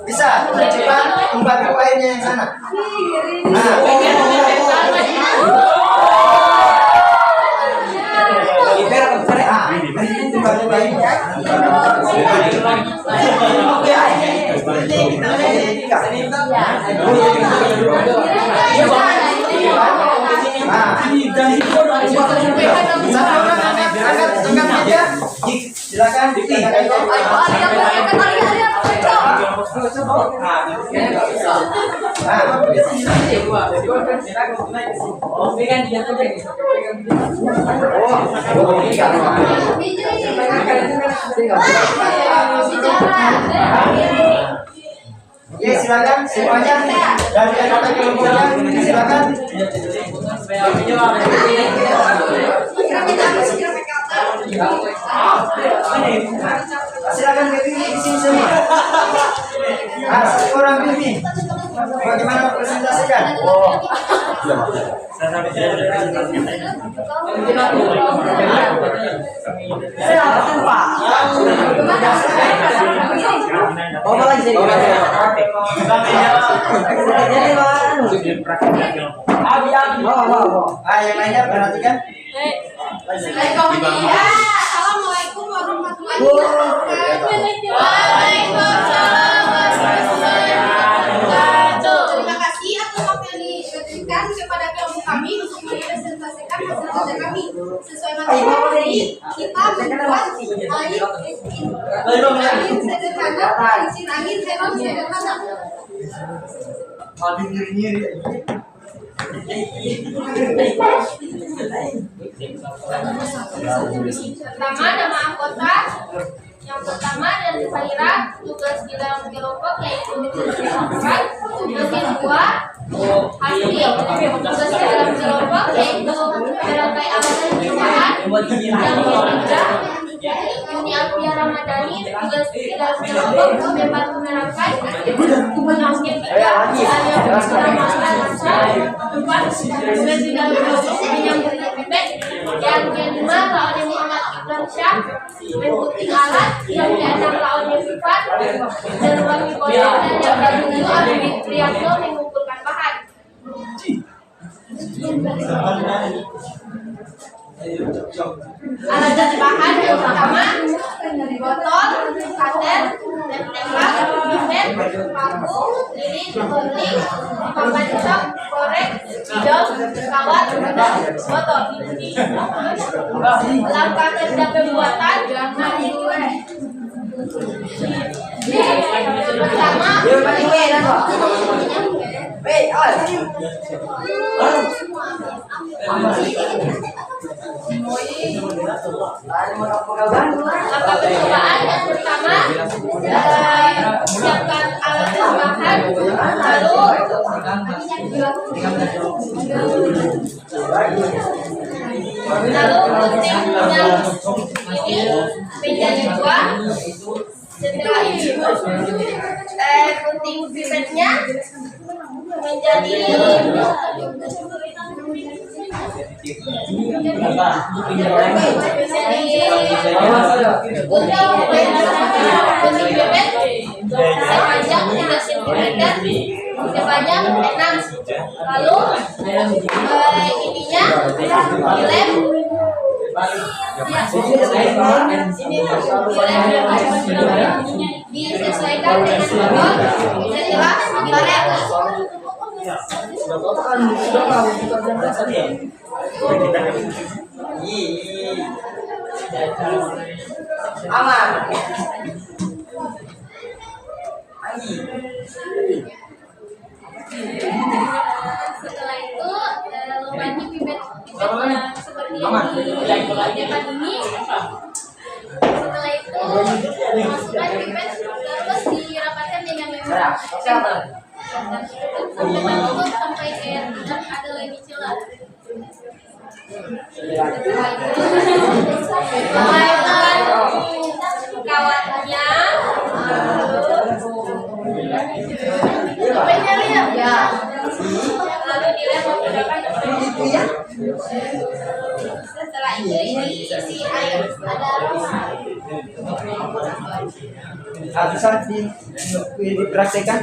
Bisa cepat membantu airnya yang sana. Angkat meja. Silakan. Ya silakan semuanya dari kata kelompoknya silakan. Silakan pilih di sini semua. Satu orang pilih. Bagaimana presentasikan? Saya sampai tidak ada presentasi. Yang lainnya perhatikan. Assalamualaikum warahmatullahi wabarakatuh. Waalaikumsalam warahmatullahi wabarakatuh. Terima kasih atas waktu yang diberikan kepada kelompok kami untuk merepresentasikan hasil kerja kami. Sesuai materi ini, kita membuat angin sederhana, mesin angin helm sederhana. Pertama, nama anggota. Yang pertama dari Fahira, tugas di dalam kelompok yaitu menjelaskan. Tugas yang kedua, Hasbi, tugas di dalam kelompok yaitu merangkai amalan perubahan. Yang ketiga, Yuni Alfia Ramadhani, tugas di dalam kelompok membantu merangkai. Yang ketiga, empat, tugas di dalam kelompok menyambut bebek. Yang kelima, Laudya Muhammad Ibn Syah, memputing alat. Yang keenam, Laudya Sifat, dan wangi kodok. Dan yang ketujuh, Abdi Priyanto mengumpulkan bahan. Alat dan bahan yang pertama, botol, kater, lem tembak, pipet, paku, lilin, gunting, papan cat, korek, spidol, kawat, dan botol. Langkah kerja pembuatan, mari kue. Pertama, langkah percobaan yang pertama, siapkan alat tambahan, lalu gunting yang ini menjadi dua. Setelah itu gunting pipetnya menjadi sepanjang 3 cm sepanjang 6. Lalu ininya dilem disesuaikan dengan botol. Setelah dilem aman. Setelah itu lubangnya pipet yang seperti ini. Setelah itu masukkan pipet terus dirapatkan dengan membrana sampai menutup sampai air tidak ada lagi celah. Setelah itu kawatnya lalu dilem menggunakan setelah itu ini isi air ada Bisa dipraktekkan.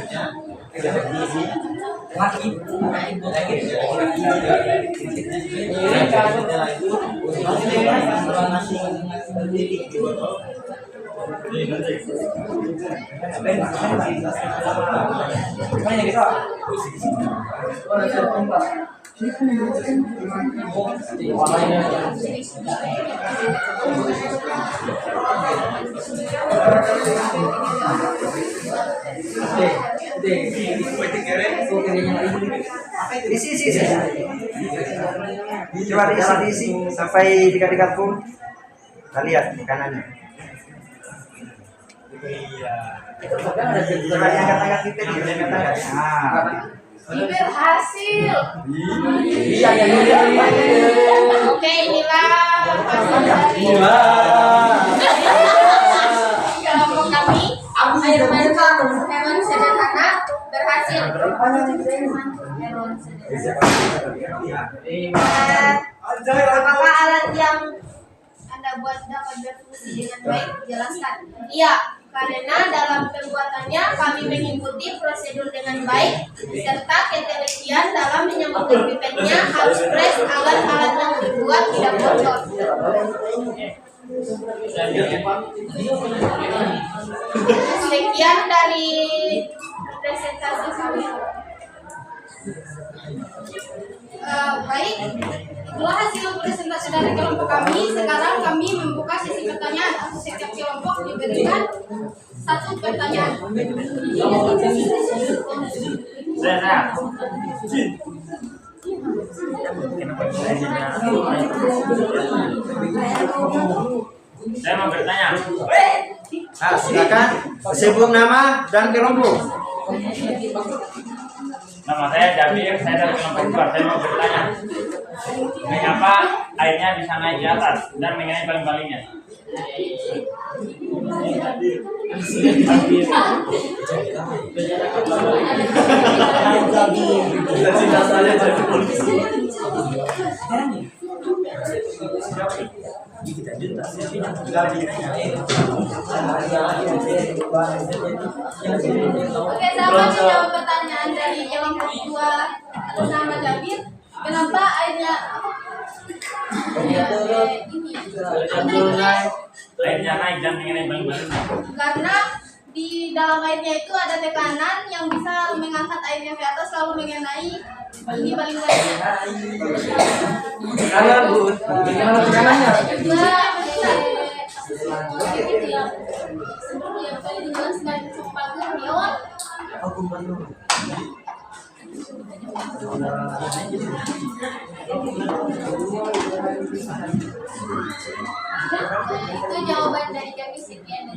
Isi. Coba diisi sampai dekat-dekat pun. Kita lihat di kanannya. Coba diangkat-angkat kita, diangkat-angkat. Berhasil. Iya. Oke, inilah kelompok kami. Hewan sederhana berhasil. Apakah alat yang Anda buat dapat berfungsi dengan baik? Jelaskan. Iya, karena dalam pembuatannya kami mengikuti prosedur dengan baik serta ketelitian dalam menyambungkan pipetnya harus fresh agar alat yang dibuat tidak bocor. Sekian dari presentasi kami. Baik, itulah hasil presentasi dari kelompok kami. Sekarang kami membuka sesi pertanyaan. Setiap kelompok diberikan satu pertanyaan. Saya mau bertanya. Nah, silakan sebut nama dan kelompok. Nama saya Jabir, saya dari kelompok 2. Saya mau bertanya, mengapa airnya bisa naik di atas dan mengenai baling-balingnya? Oke, sahabat, menjawab pertanyaan dari kelompok 2 atas nama Jabir. Kenapa airnya Airnya naik dan mengenai baling-balingnya? karena di dalam airnya itu ada tekanan yang bisa mengangkat airnya ke atas lalu mengenai ini baling-balingnya. Gimana tekanannya? Juga itu yang seperti yang tadi dijelaskan pagar ion. Itu jawaban dari kami. Sekian.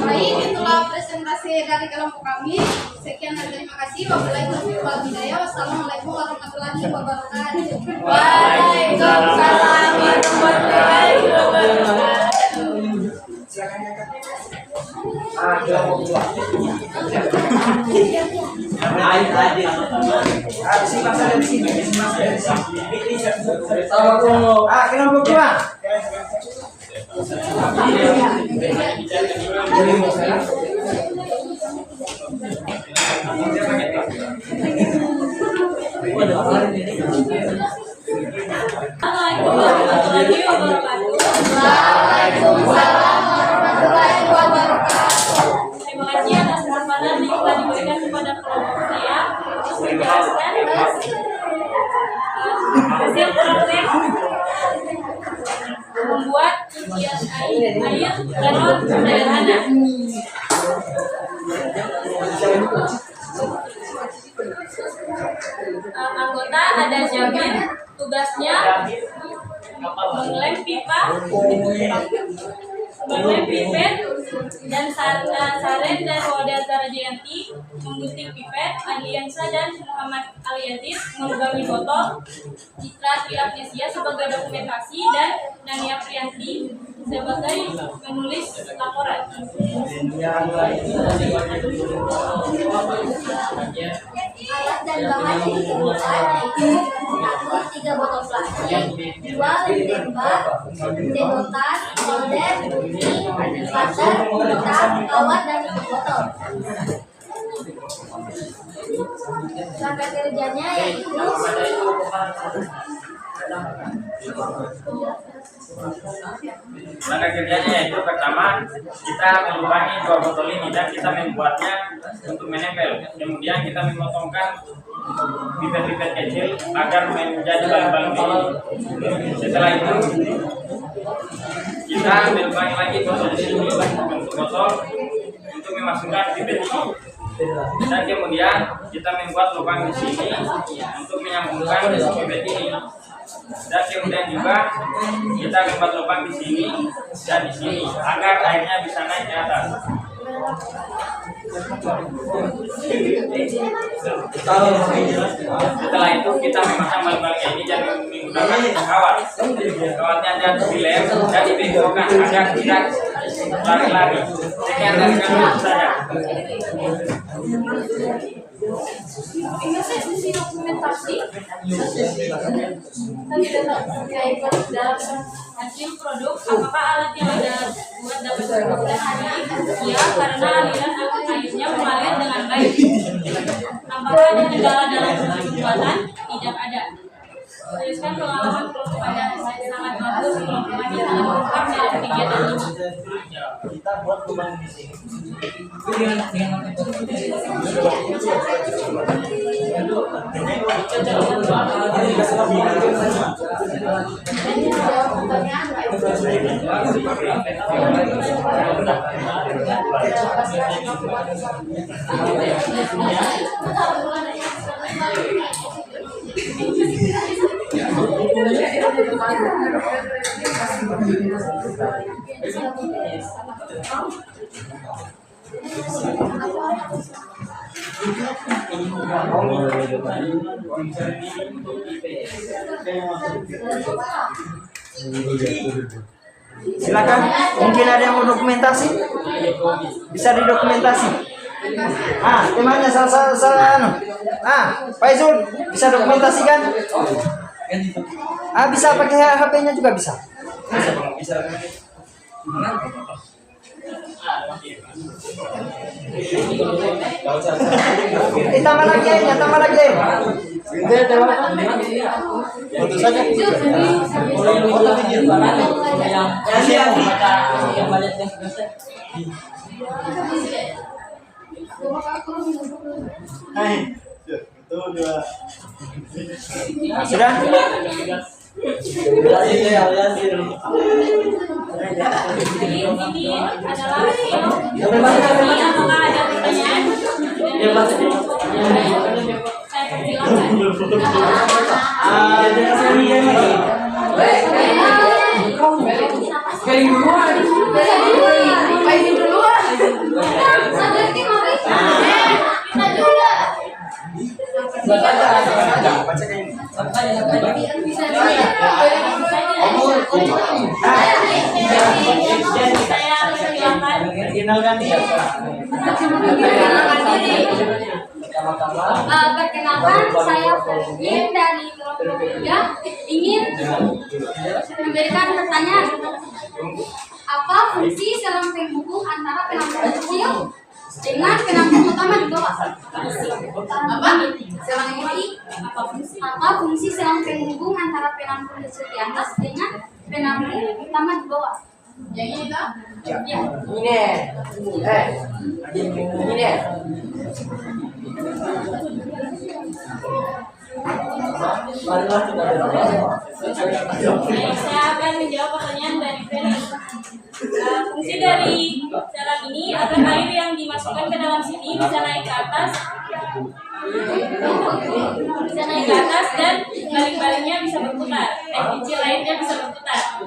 Baik, itulah presentasi dari kelompok kami. Sekian dan terima kasih. Wassalamualaikum warahmatullahi wabarakatuh. Waalaikumsalam warahmatullahi wabarakatuh. Kelompok 2. Waalaikumsalam warahmatullahi wabarakatuh. Terima kasih atas kesempatan yang telah diberikan kepada kelompok saya untuk menjelaskan hasil praktek membuat cucian air galon sederhana. Anggota ada Jabir, tugasnya mengelem pipa, mengelem pipet, dan Saren dan Wadah Zarajayanti menggunting pipet, Adliansa dan Muhammad Aliaziz memegangi botol, Citra Triagnesia sebagai dokumentasi, dan Nania Priyanti sebagai menulis laporan. Alat dan bahan yang digunakan yaitu 3 botol plastik, 2 lem tembak, sedotan, solder, gunting, cutter, pita, kawat, dan tutup botol. Langkah kerjanya yaitu Langkah kerjanya yaitu pertama kita melubangi 2 botol ini dan kita membuatnya untuk menempel. Kemudian kita memotongkan pipet-pipet kecil agar menjadi balon-balon ini. Setelah itu kita melubangi lagi botol ini untuk botol untuk memasukkan pipet ini. Dan kemudian kita membuat lubang di sini untuk menyambungkan pipet ini. Dan kemudian juga kita membuat lubang di sini dan di sini agar airnya bisa naik ke atas. Setelah itu kita memasang balon-balon ini dan menggunakan kawat. Kawatnya ada dilem dan dibengkokkan agar tidak lari-lari. Sekian dari kami saja. ini sesi dokumentasi dalam Hasil produk, apakah alat yang Anda buat dapat berfungsi? Ya, karena aliran airnya mengalir dengan baik. Apakah ada kendala dalam proses pembuatan? Tidak ada. Tuliskan pengalaman produk Anda sangat bagus, pengalaman yang sangat lengkap dalam kegiatan ini. Kita buat lubang di sini. Silakan, mungkin ada yang mau dokumentasi, bisa didokumentasi. Temannya salah. Pak Izul bisa dokumentasikan. Bisa pakai HP-nya juga bisa. Tambah lagi airnya, tambah lagi air. Foto saja. Foto video yang banyak yang selesai. Sudah? Ini adalah ini apakah ada pertanyaan? Saya Perkenalkan, saya Fergie dari kelompok 3 ingin memberikan pertanyaan. Apa fungsi selang penghubung antara penampung kecil dengan penampung utama di bawah? Apa fungsi selang penghubung antara penampung kecil di atas dengan penampung utama di bawah? Yang ini tak? Ya. Ini. Saya akan menjawab pertanyaan dari Ferry. Fungsi dari selang ini agar air yang dimasukkan ke dalam sini bisa naik ke atas, dan balik-baliknya bisa berputar. Kecil airnya bisa berputar.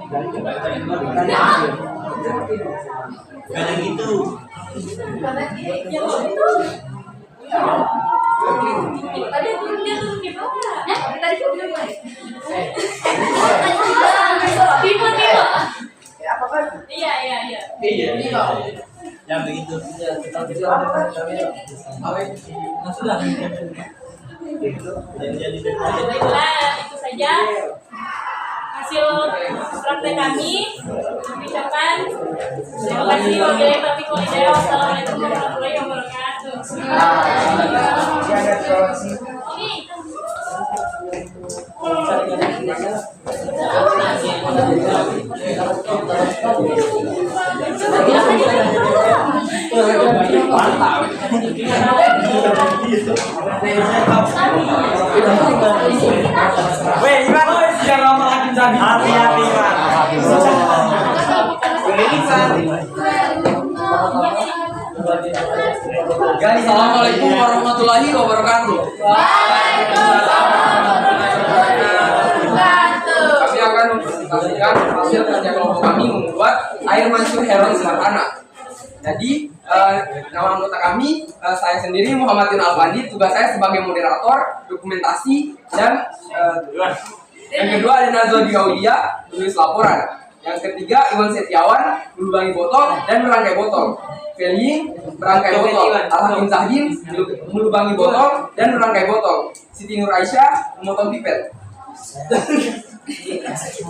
Kayak gitu. Tadi dia turun di bawah. Tadi aku bilang baik. Tipe. Iya. Yang begitu. Baiklah, itu saja hasil praktek kami. Kami ucapkan terima kasih. Wabillahi taufiq wal hidayah. Wassalamualaikum warahmatullahi wabarakatuh. Weh, Iwan, jangan lama lagi jadi. Hati-hati, Iwan. Assalamualaikum warahmatullahi wabarakatuh. Kami akan mempresentasikan hasil kerja kelompok kami membuat air mancur heron sederhana. Jadi nama anggota kami, saya sendiri Muhammad Yun Alfandi. Tugas saya sebagai moderator, dokumentasi, dan yang kedua ada Nazwa Diaulia, tulis laporan. Yang ketiga Iwan Setiawan, melubangi botol dan merangkai botol. Feling, merangkai botol. Alhakim Zahdin, melubangi botol dan merangkai botol. Siti Nur Aisyah, memotong pipet.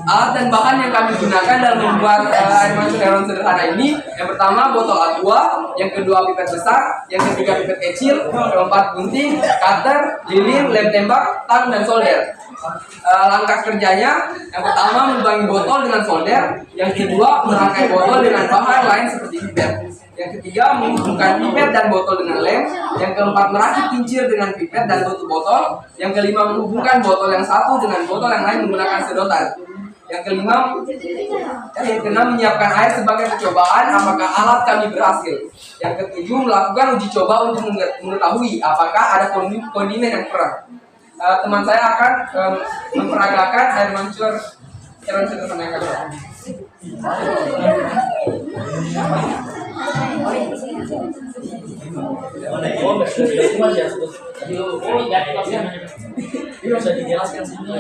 Alat dan bahan yang kami gunakan dalam membuat air mancur heron sederhana ini, yang pertama botol aqua, yang kedua pipet besar, yang ketiga pipet kecil, keempat gunting, cutter, lilin, lem tembak, tang, dan solder. Langkah kerjanya, yang pertama melubangi botol dengan solder, yang kedua merangkai botol dengan bahan lain seperti pipet, yang ketiga menghubungkan pipet dan botol dengan lem, yang keempat merakit kincir dengan pipet dan tutup botol, yang kelima menghubungkan botol yang satu dengan botol yang lain menggunakan sedotan, yang keenam menyiapkan air sebagai percobaan apakah alat kami berhasil, yang ketujuh melakukan uji coba untuk mengetahui apakah ada kondimen yang kurang. Teman saya akan memperagakan air mancur heron sederhana yang kami. Bisa dijelaskan sini.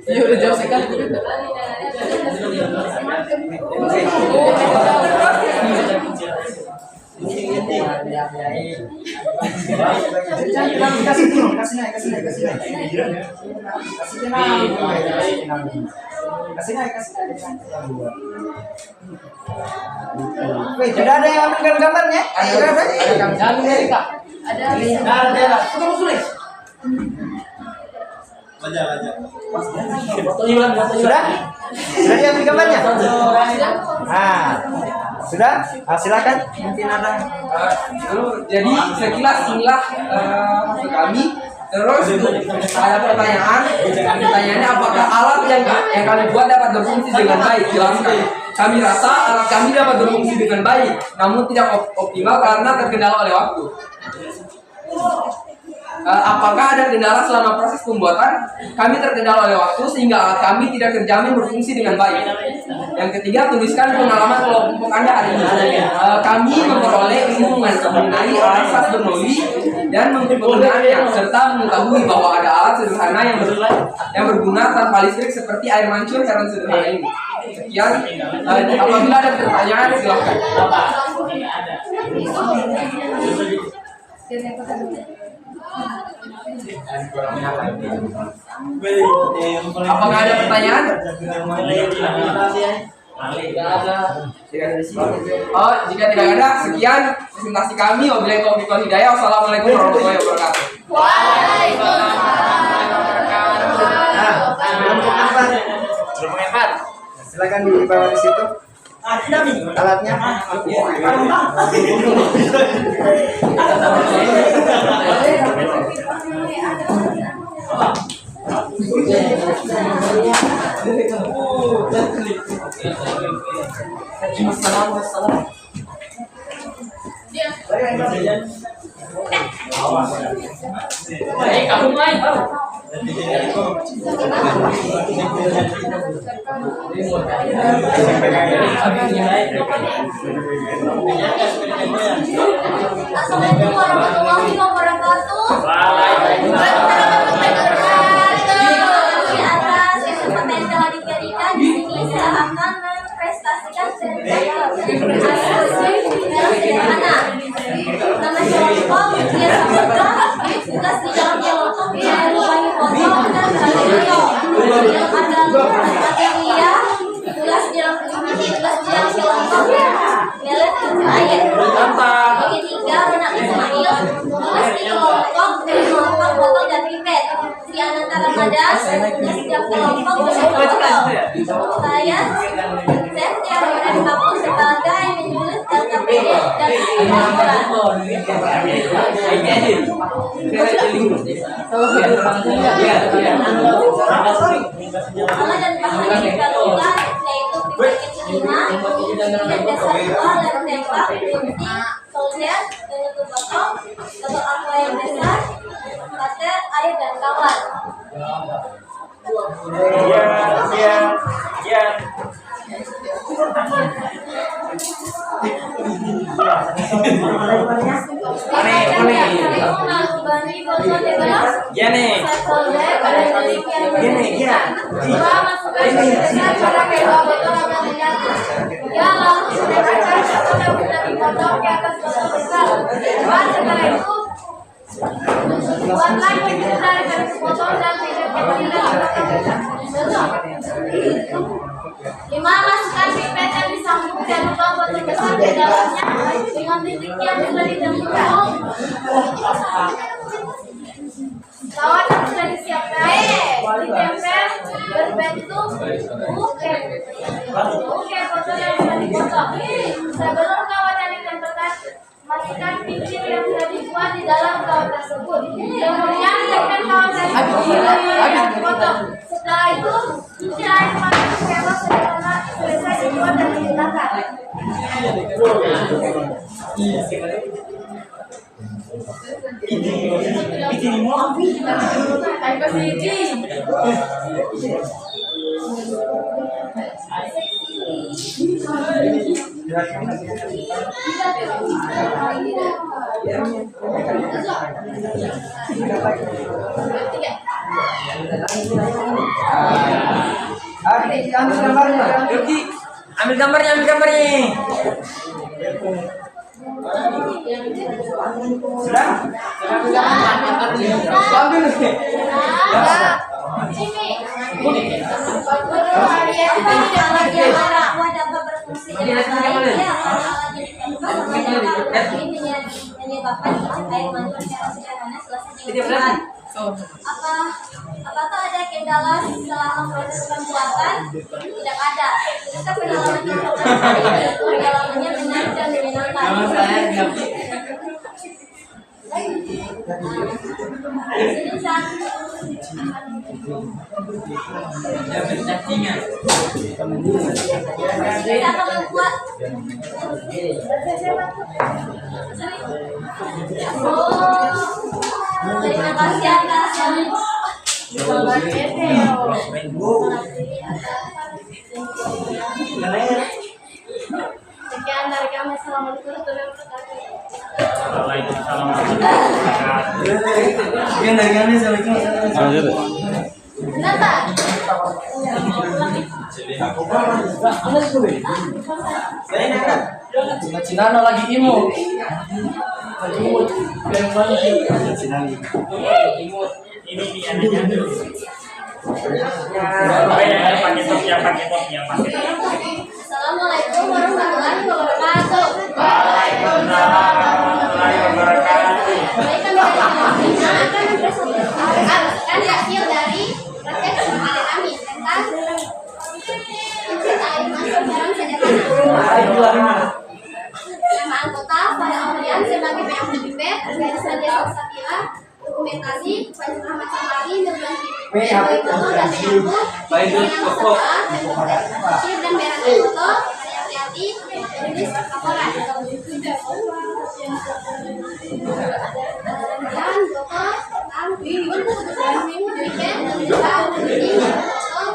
Iya udah jauh sekali. Wih, sudah ada yang ambil gambarnya? Ada. Sudah? Sudah diambil gambarnya? Nah, sudah? Silakan. Mungkin ada. Jadi sekilas inilah hasil kami. Terus ada pertanyaan. Pertanyaannya apakah alat yang kami buat dapat berfungsi dengan baik? Jelaskan. Kami rasa alat kami dapat berfungsi dengan baik, namun tidak optimal karena terkendala oleh waktu. Apakah ada kendala selama proses pembuatan? Kami terkendala oleh waktu sehingga alat kami tidak terjamin berfungsi dengan baik. Yang ketiga, tuliskan pengalaman kelompok Anda hari ini. Kami memperoleh ilmu mengenai asas Bernoulli dan penggunaannya serta mengetahui bahwa ada alat sederhana yang berguna tanpa listrik seperti air mancur heron sederhana ini. Sekian. Apabila ada pertanyaan silakan. Apakah ada pertanyaan? Oh, jika tidak ada, sekian presentasi kami. Wabillahi taufiq wal hidayah. Wassalamualaikum warahmatullahi wabarakatuh. Silakan dibawa di situ. Alatnya. Kamu main. Assalamualaikum warahmatullahi wabarakatuh. Di atas kesempatan yang telah diberikan di sini saya akan mempresentasikan sederhana. Nama kelompok Mutia Samudra, tugas di dalam kelompok melubangi botol dan merangkai botol. Yang ada Lia, tugas di dalam kelompok ada setiap kelompok punya foto. Saya setiap orang kampus sebagai menulis data PDF dan laporan. Nama dan bahan yang dikandungkan yaitu pipet kelima, identitas seksual dan tembak, gunting, solder, penutup botol, botol aqua yang besar, kater, air dan kawan. Buatlah pipet dari garis botol dan tidak Lima, masukkan pipet yang disambung dan lupa botol besar di dalamnya dengan titik yang sudah ditentukan. Kawan yang sudah disiapkan ditempel berbentuk buke botol yang sudah dipotong. Sebelum kawan yang ditempelkan, masukkan pincir yang sudah dibuat di dalam kawan tersebut. Kemudian tempel kawan yang dipotong. Setelah itu, cuci air pakai sendok sederhana selesai dibuat dan digunakan. Ambil gambarnya. Apakah ada kendala selama proses pembuatan? Tidak ada. Kita pengalamannya benar dan menyenangkan. Kita akan membuat. Terima kasih atas. Sekian dari kami. Assalamualaikum warahmatullahi wabarakatuh. Waalaikumsalam. Kenapa? Cina lagi imut. Ini dia anaknya. Pakai topnya. Assalamualaikum warahmatullahi wabarakatuh. Waalaikumsalam warahmatullahi wabarakatuh. Baik, kami akan mempresentasikan hasil dari praktek keseharian kami tentang air masuk dalam sederhana. Nama anggota pada Aurian sebagai PMDPP, Organisasi Desa Sapira, dokumentasi Pak Muhammad Samari, Nurlan Bayi Foto dan Menyambut, Yang Peserta, Sir dan Berantai Foto, Hati-hati, Rilis Laporan. Dan Foto tentang keputusan weekend dan juga meeting foto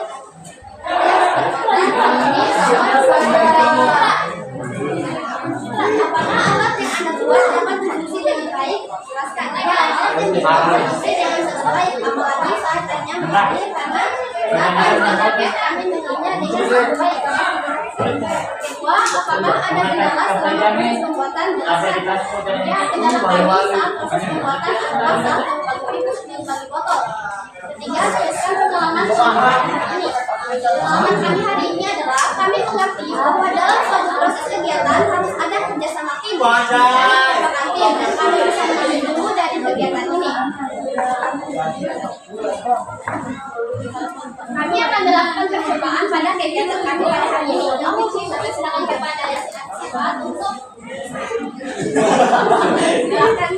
apakah alat yang Anda buat dapat berfungsi dengan baik? Jelaskan. Berfungsi dengan sesuai, apalagi saat hanya menarik karena akan kami menilainya dengan sangat baik. Kedua, apakah ada kendala selama proses pembuatan? Jelaskan. Ya, kendala kami saat proses pembuatan adalah saat membuat kurikulum yang bagi botol. Ketiga, jelaskan pengalaman selama hari ini. Pengalaman kami hari ini adalah kami mengerti bahwa dalam suatu proses kegiatan harus ada kerjasama tim dari beberapa tim dan kami bisa mengambil ilmu dari kegiatan ini. Kami akan melakukan percobaan pada kegiatan kami pada hari ini. Kami silakan kepada siswa untuk silakan.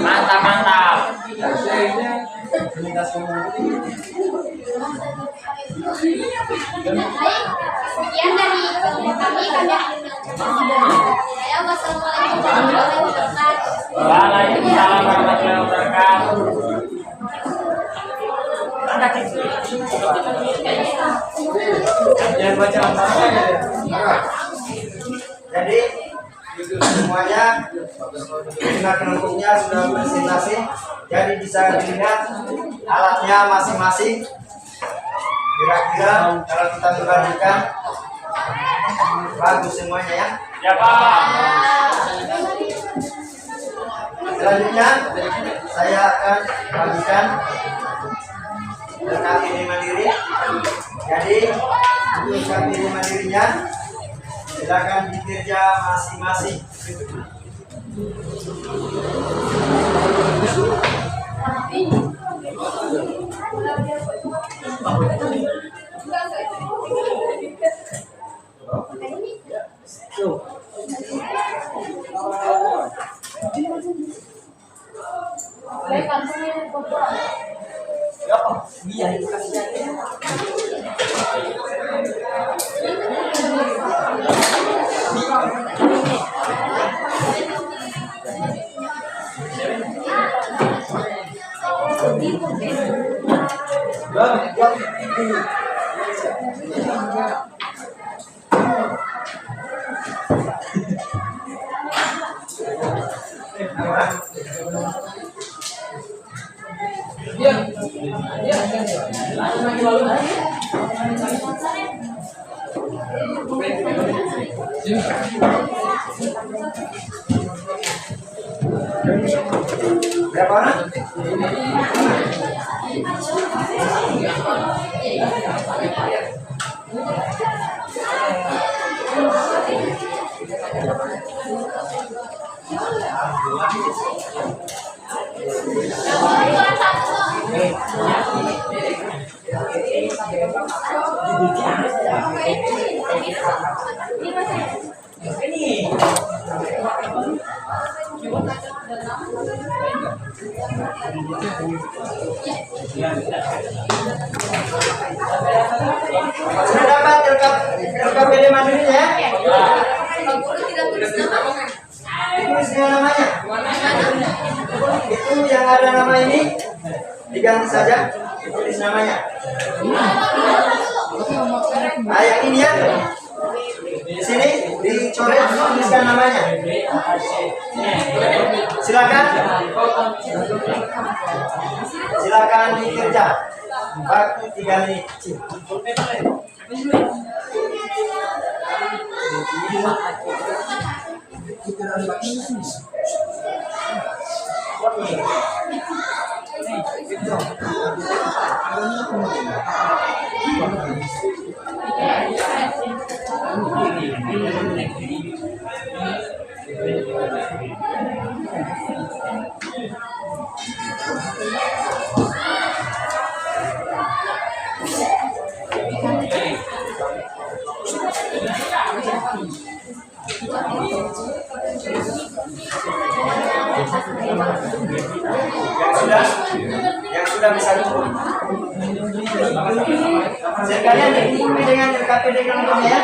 Mantap, mantap. Baik, sekian dari kami saya wassalamualaikum warahmatullahi wabarakatuh. Waalaikumsalam warahmatullahi wabarakatuh. Jangan baca apa-apa. Jadi semuanya sudah kelompoknya sudah presentasi. Jadi bisa dilihat alatnya masing-masing. Kira-kira kalau kita membandingkan bagus semuanya ya. Ya, Pak. Selanjutnya saya akan bagikan KPD mandiri. Jadi untuk KPD mandirinya silakan dikerja masing-masing. Berapa orang? Sudah dapat LKPD mandirinya ya? Ditulis dengan namanya. Itu yang ada nama ini diganti saja, ditulis namanya. Nah, yang ini ya. Di sini dicoret, tuliskan namanya. Silakan. Silakan dikerja. Waktu 3 menit. Yang sudah bisa cukup. Sekalian diikuti dengan LKPD kelompoknya ya.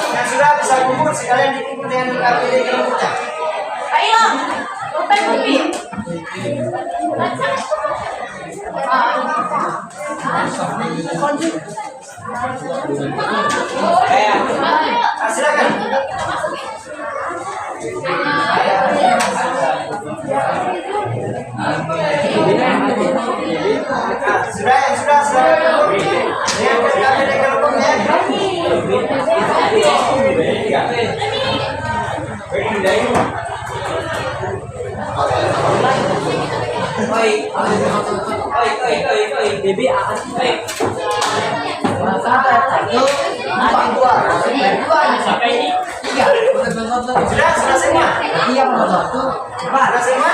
Yang sudah bisa kumpul sekalian dikumpul dengan LKPD kelompoknya. Ayo, open kopi. Silakan. Diangkat kami dari kelompoknya. Bibi akan Sudah semua? Sudah semua?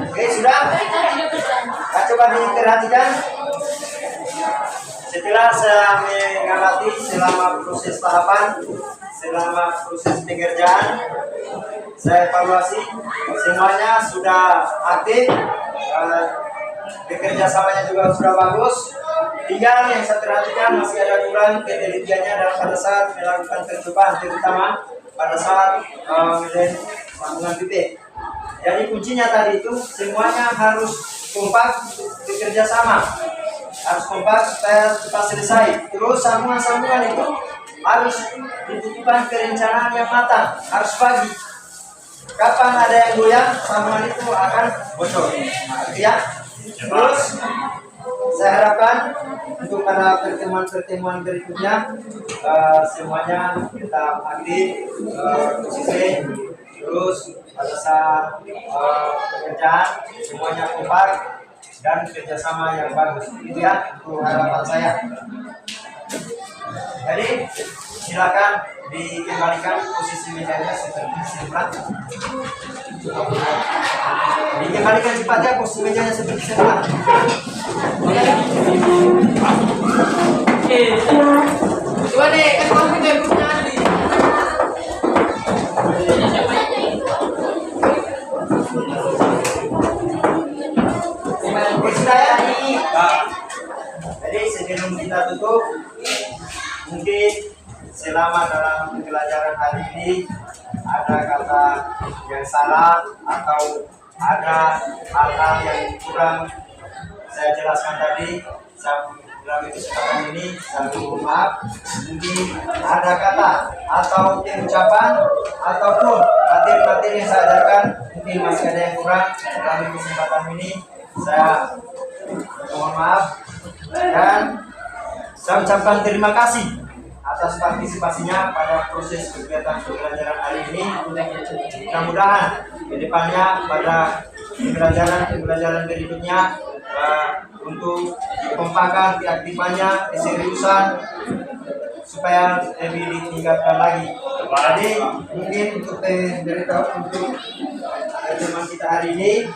Oke, sudah? Coba diperhatikan. Setelah saya mengamati selama proses tahapan, selama proses pengerjaan, saya evaluasi semuanya sudah aktif, bekerja samanya juga sudah bagus. Tinggal yang saya perhatikan masih ada kurang ketelitiannya dalam pada saat melakukan percobaan, terutama pada saat melihat sambungan titik. Jadi kuncinya tadi itu semuanya harus kompak bekerja sama, harus kompak supaya cepat selesai. Terus sambungan-sambungan itu harus dibutuhkan perencanaan yang matang, harus pagi. Kapan ada yang goyang, sambungan itu akan bocor. Ya. Terus saya harapkan untuk pada pertemuan-pertemuan berikutnya semuanya kita aktif, posisi, terus pada saat pekerjaan semuanya kompak dan kerjasama yang bagus. Itu ya untuk harapan saya. Jadi silakan dikembalikan posisi mejanya seperti semula. Dikembalikan cepatnya posisi mejanya seperti semula. Coba deh, kan kamu udah punya Adi. Sudah ya? Jadi sebelum kita tutup, mungkin selama dalam pembelajaran hari ini ada kata yang salah atau ada hal-hal yang kurang saya jelaskan tadi, dalam kesempatan ini saya mohon maaf. Mungkin ada kata atau ucapan ataupun materi-materi yang saya ajarkan mungkin masih ada yang kurang dalam kesempatan ini, saya mohon maaf dan saya ucapkan terima kasih atas partisipasinya pada proses kegiatan pembelajaran hari ini. Mudah-mudahan ke depannya pada pembelajaran berikutnya untuk kekompakan, keaktifannya, keseriusan supaya lebih ditingkatkan lagi. Jadi mungkin untuk pertemuan kita hari ini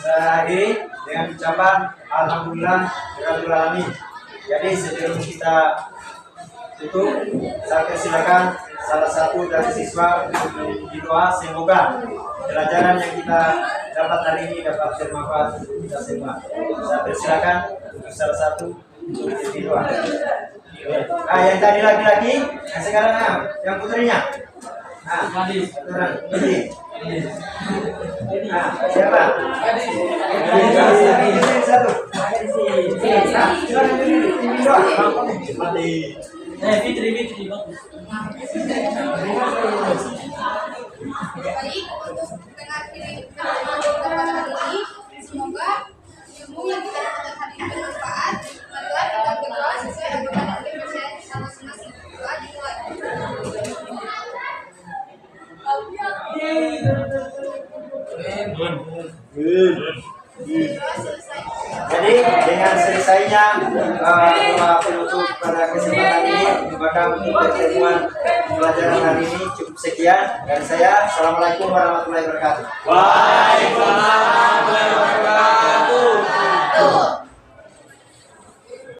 saya akhiri dengan ucapan alhamdulillah rabbil alamin. Jadi sebelum kita tutup, saya persilakan salah satu dari siswa untuk mengiringi doa semoga pelajaran yang kita dapat hari ini dapat bermanfaat untuk kita semua. Saya persilakan untuk salah satu untuk mengiringi doa. Yang tadi laki-laki, yang sekarang yang putrinya. Siapa? Satu. Fitri. Baik, untuk mengakhiri pertemuan hari ini, semoga ilmu yang kita dapatkan hari ini bermanfaat. Marilah kita berdoa sesuai agama dan kepercayaan kita masing-masing. Doa dimulai. Jadi dengan selesainya doa penutup pada kesempatan ini, maka untuk pertemuan pembelajaran hari ini cukup sekian dari saya. Assalamualaikum warahmatullahi wabarakatuh. Waalaikumsalam warahmatullahi wabarakatuh.